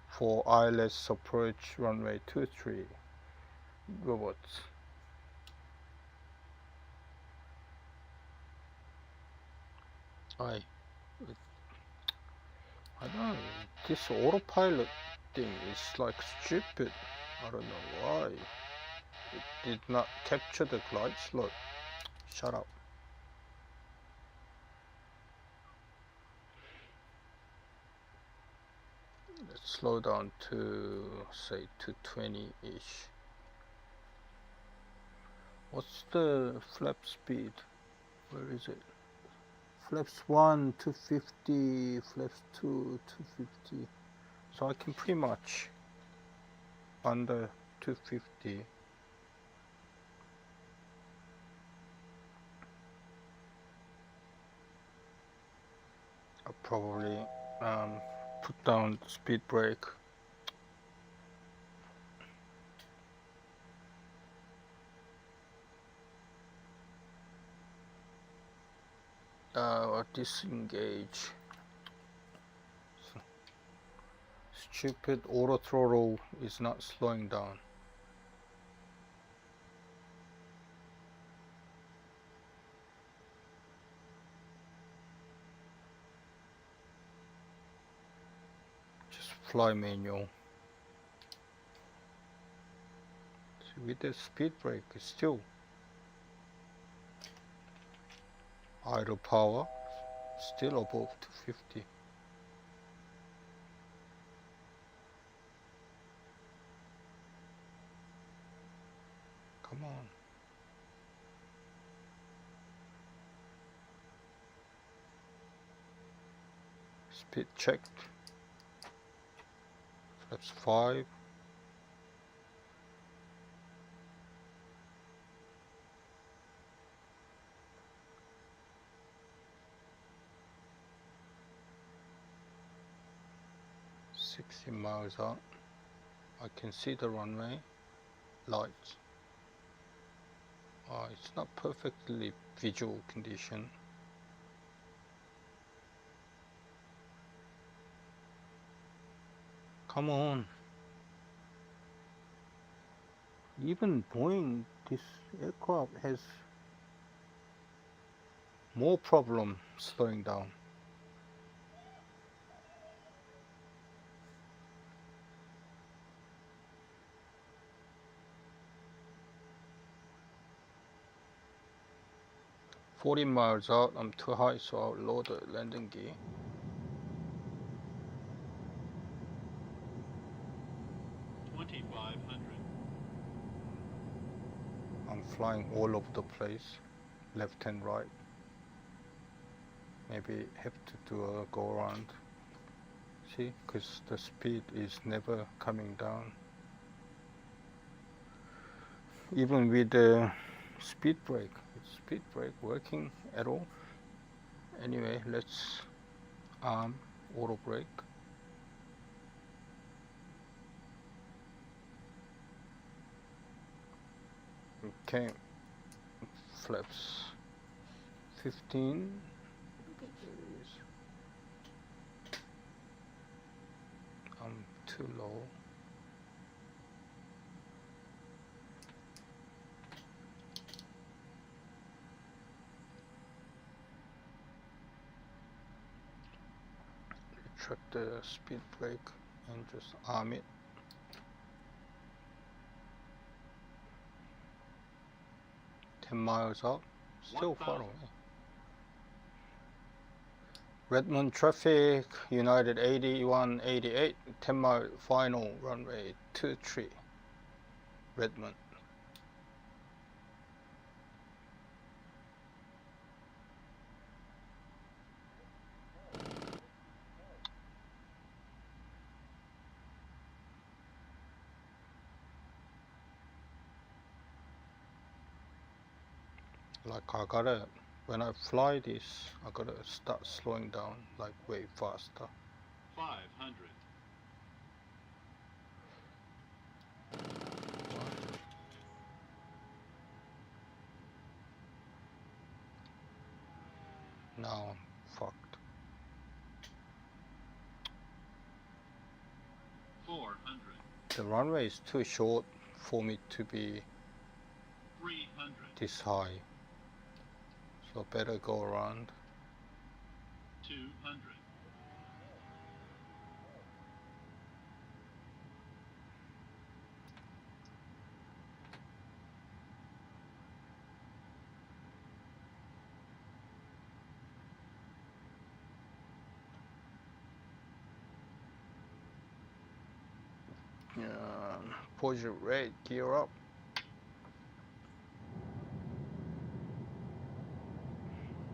for ILS approach runway 23. Roberts. I don't know, this autopilot thing is like stupid. I don't know why. It did not capture the glide slope. Shut up. Let's slow down to say 220-ish. What's the flap speed? Where is it? Flaps 1, 250, flaps 2, 250. So I can pretty much under 250. I'll probably put down the speed brake. Or disengage. Stupid auto throttle is not slowing down. Just fly manual. See, with the speed brake, it's still idle power, still above 250. Come on. Speed checked. Flaps 5. Miles out. I can see the runway lights. It's not perfectly visual condition. Come on. Even Boeing, this aircraft has more problem slowing down. "40 miles out, I'm too high, so I'll lower the landing gear." I'm flying all over the place, left and right. Maybe have to do a go around. See, because the speed is never coming down. Even with the speed brake, is speed brake working at all? Anyway, let's auto brake. Okay, flaps 15. I'm too low. Retract the speed brake and just arm it. "10 miles out, still far away." Redmond traffic, United 8188, 10-mile final runway 23, Redmond. Like I gotta, when I fly this, I gotta start slowing down like way faster. 500. Now I'm fucked. 400. The runway is too short for me to be 300. this high. So better go around. 200. Pause your rate, gear up.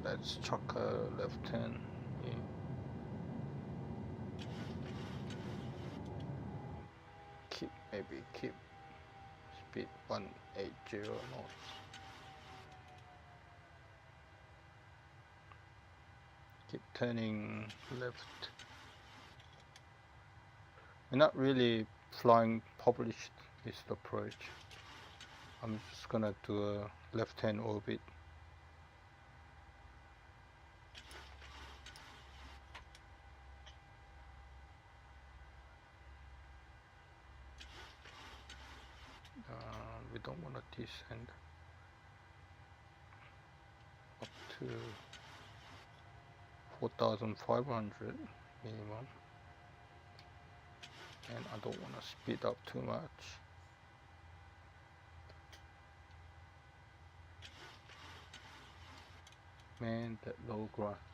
Let's chuck a left turn. Yeah. Keep speed 180 knots. Keep turning left. We're not really flying published this approach. I'm just gonna do a left hand orbit. We don't want to descend up to 4,500 minimum, and I don't want to speed up too much. Man, that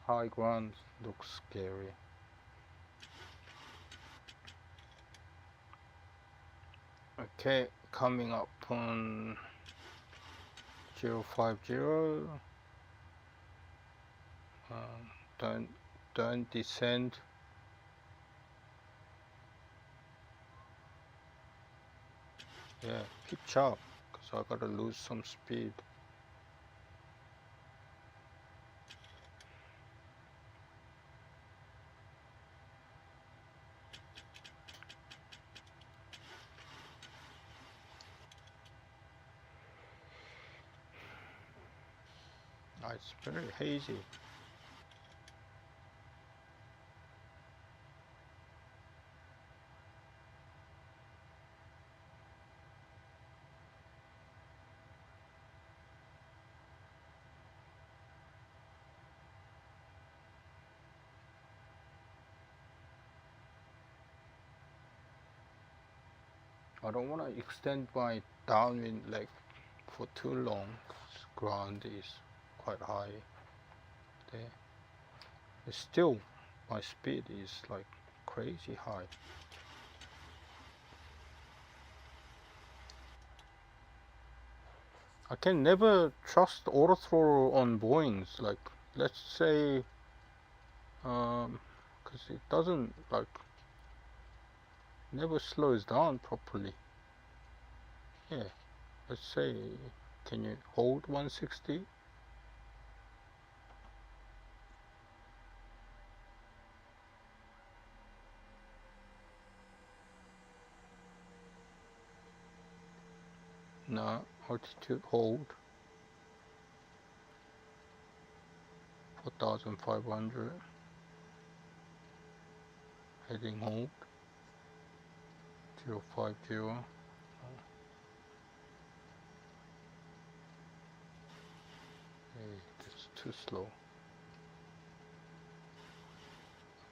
high ground looks scary. Okay, coming up on 050. Don't descend. Yeah, pitch up, because I gotta lose some speed. It's very hazy. I don't want to extend my downwind leg for too long. Ground is quite high there. But still, my speed is like crazy high. I can never trust auto throttle on Boeings. Like, let's say, because it doesn't like never slows down properly. Yeah, let's say, can you hold 160? No, altitude hold 4,500. Heading hold 050. Hey, that's too slow.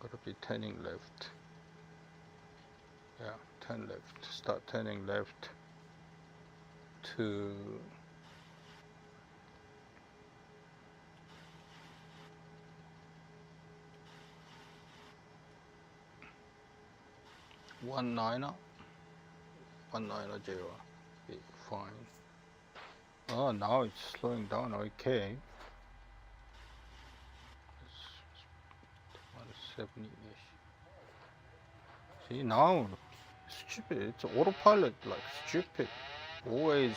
Gotta be turning left. Yeah, turn left. Start turning left to 190. Be fine. Oh, now it's slowing down. Okay. It's 170-ish. See, now stupid. It's autopilot, like stupid. Always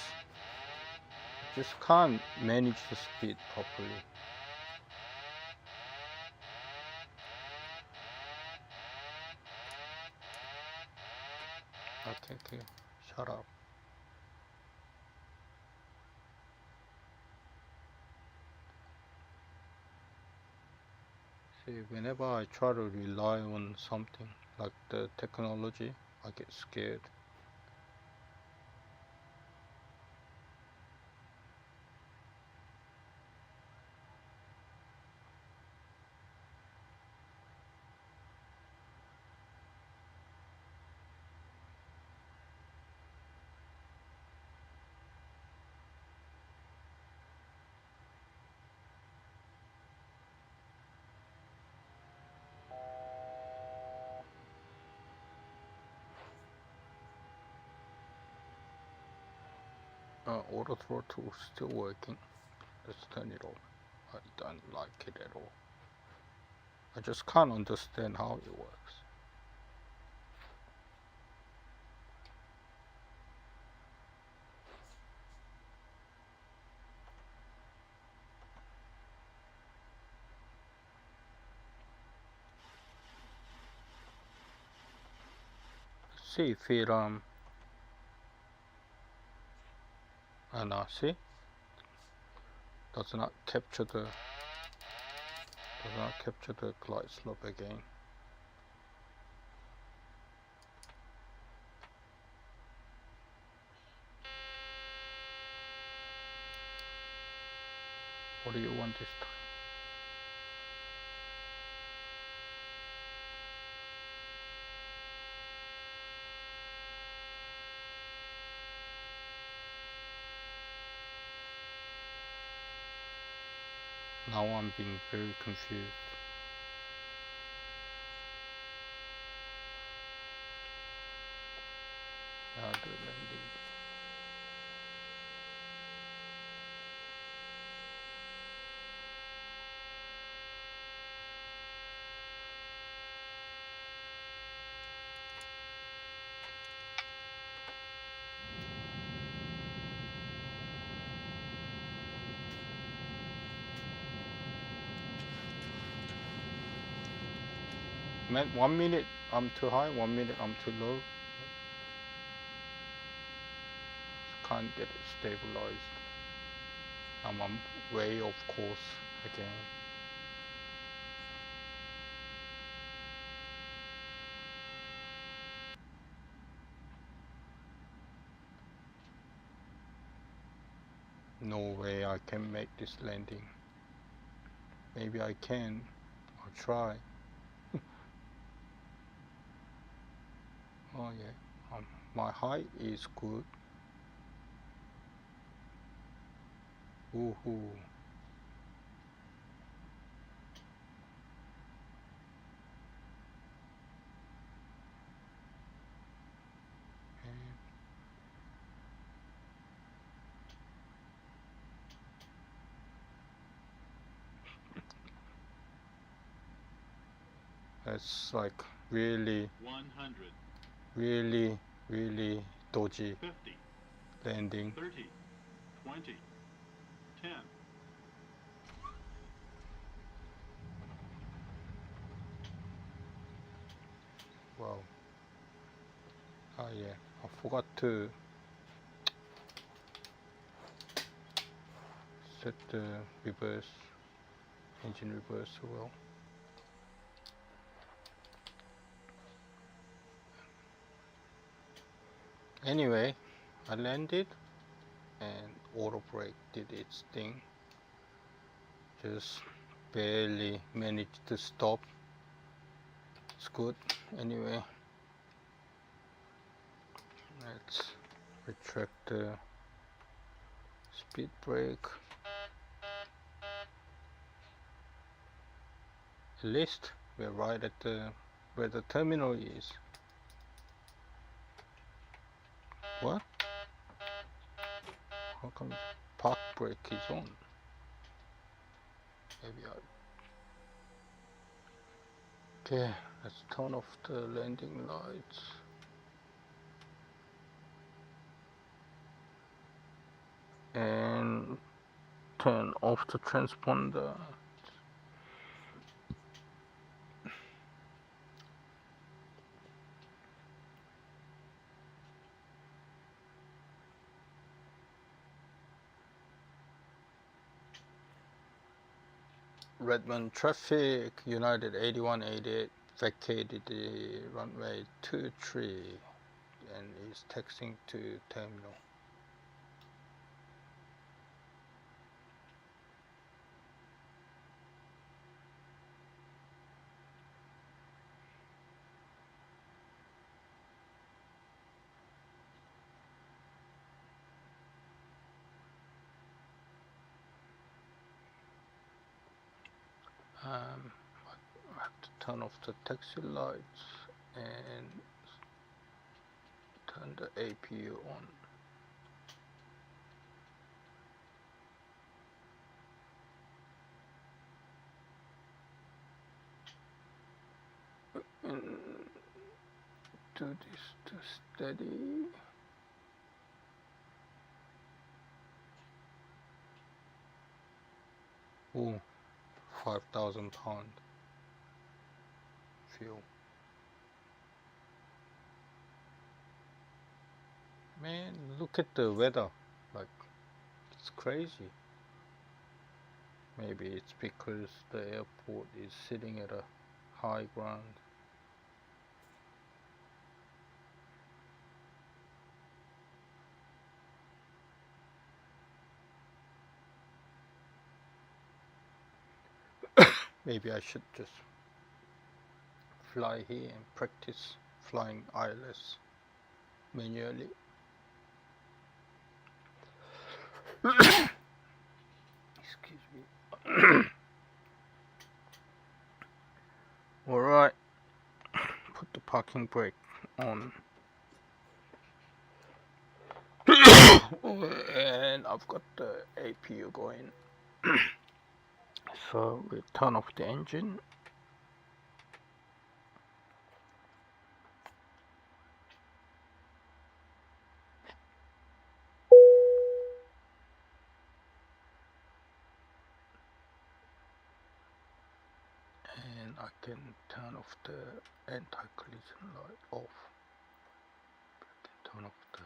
just can't manage the speed properly. Okay, shut up. See, whenever I try to rely on something like the technology, I get scared. Auto throttle still working. Let's turn it off. I don't like it at all. I just can't understand how it works. Let's see if it see, does not capture the glide slope again. What do you want this time? Now I'm being very confused. The landing. Man, 1 minute I'm too high, 1 minute I'm too low. Just can't get it stabilized. I'm way off course again. No way I can make this landing. Maybe I can. I'll try. Oh yeah, my height is good. Woohoo. That's like really 100, really dodgy 50, landing. 30, 20, 10. Wow. Oh yeah, I forgot to set the engine reverse well. Anyway, I landed and auto brake did its thing. Just barely managed to stop. It's good. Anyway, let's retract the speed brake. At least we're right at where the terminal is. What? How come park brake is on? Maybe okay, let's turn off the landing lights. And turn off the transponder. Redmond traffic, United 8188 vacated the runway 23 and is taxiing to terminal. I have to turn off the taxi lights and turn the APU on. And do this to steady. Ooh, 5,000 pound fuel. Man, look at the weather. Like, it's crazy. Maybe it's because the airport is sitting at a high ground. Maybe I should just fly here and practice flying ILS manually. Excuse me. Alright, put the parking brake on. And I've got the APU going. So we turn off the engine. And I can turn off the anti-collision light off. I can turn off the...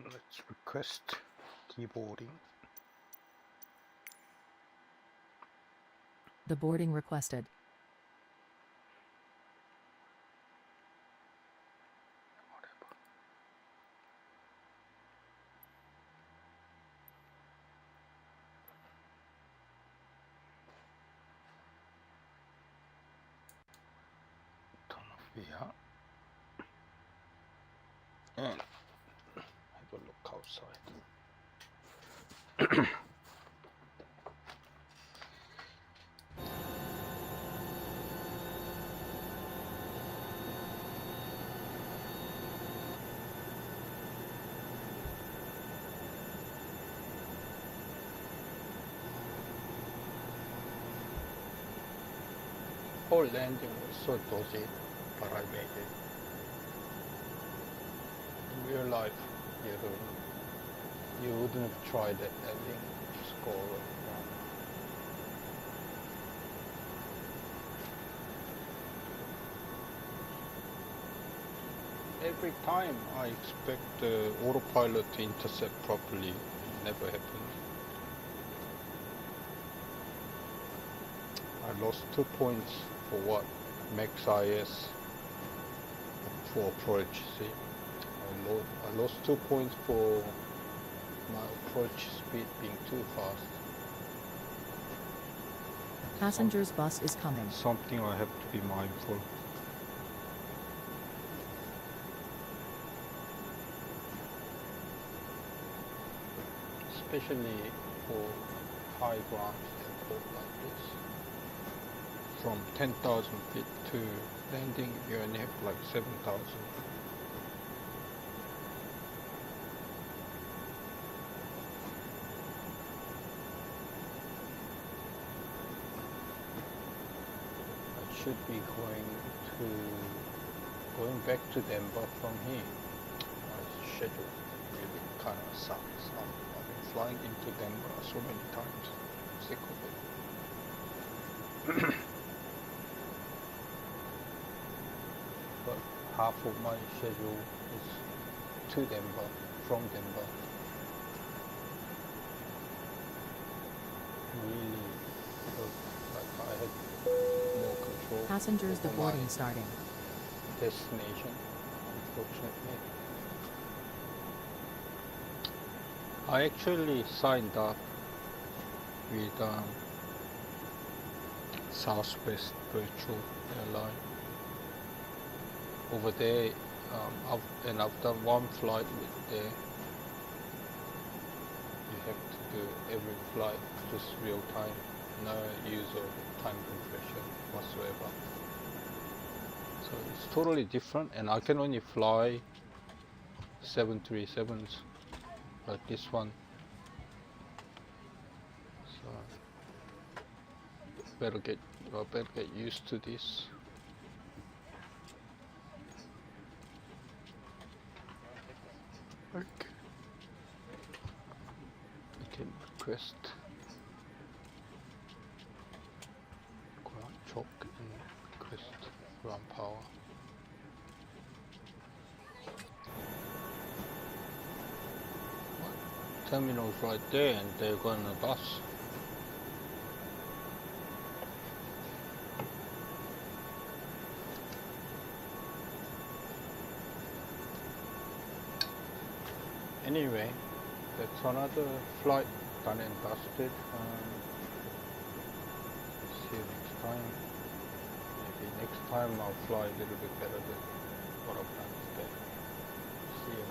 Let's request keyboarding. The boarding requested. Whatever. Turn off VR. And have a look outside. Whole landing was so dodgy, but I made it. In real life, you wouldn't have tried it landing score one. Every time I expect the autopilot to intercept properly, it never happens. I lost 2 points for what? Max IS for approach, see? I lost 2 points for my approach speed being too fast. Passenger's bus is coming. Something I have to be mindful. Especially for high ground airport like this. From 10,000 feet to landing, you only have like 7,000. I should be going back to Denver from here. My schedule. kind of sucks. I've been flying into Denver so many times. I'm sick of it. But half of my schedule is to Denver, from Denver. Really, like I had more control Passengers over deboarding my starting. destination, unfortunately. I actually signed up with Southwest Virtual Airline. Over there, and I've done one flight with there. You have to do every flight just real time, no use of time compression whatsoever. So it's totally different, and I can only fly 737s like this one. So I better get used to this. Okay. I can request ground choke and request ground power. What? Terminal's right there, and they're going to bus. Anyway, that's another flight done and dusted. See you next time. Maybe next time I'll fly a little bit better than what I've done today. See you.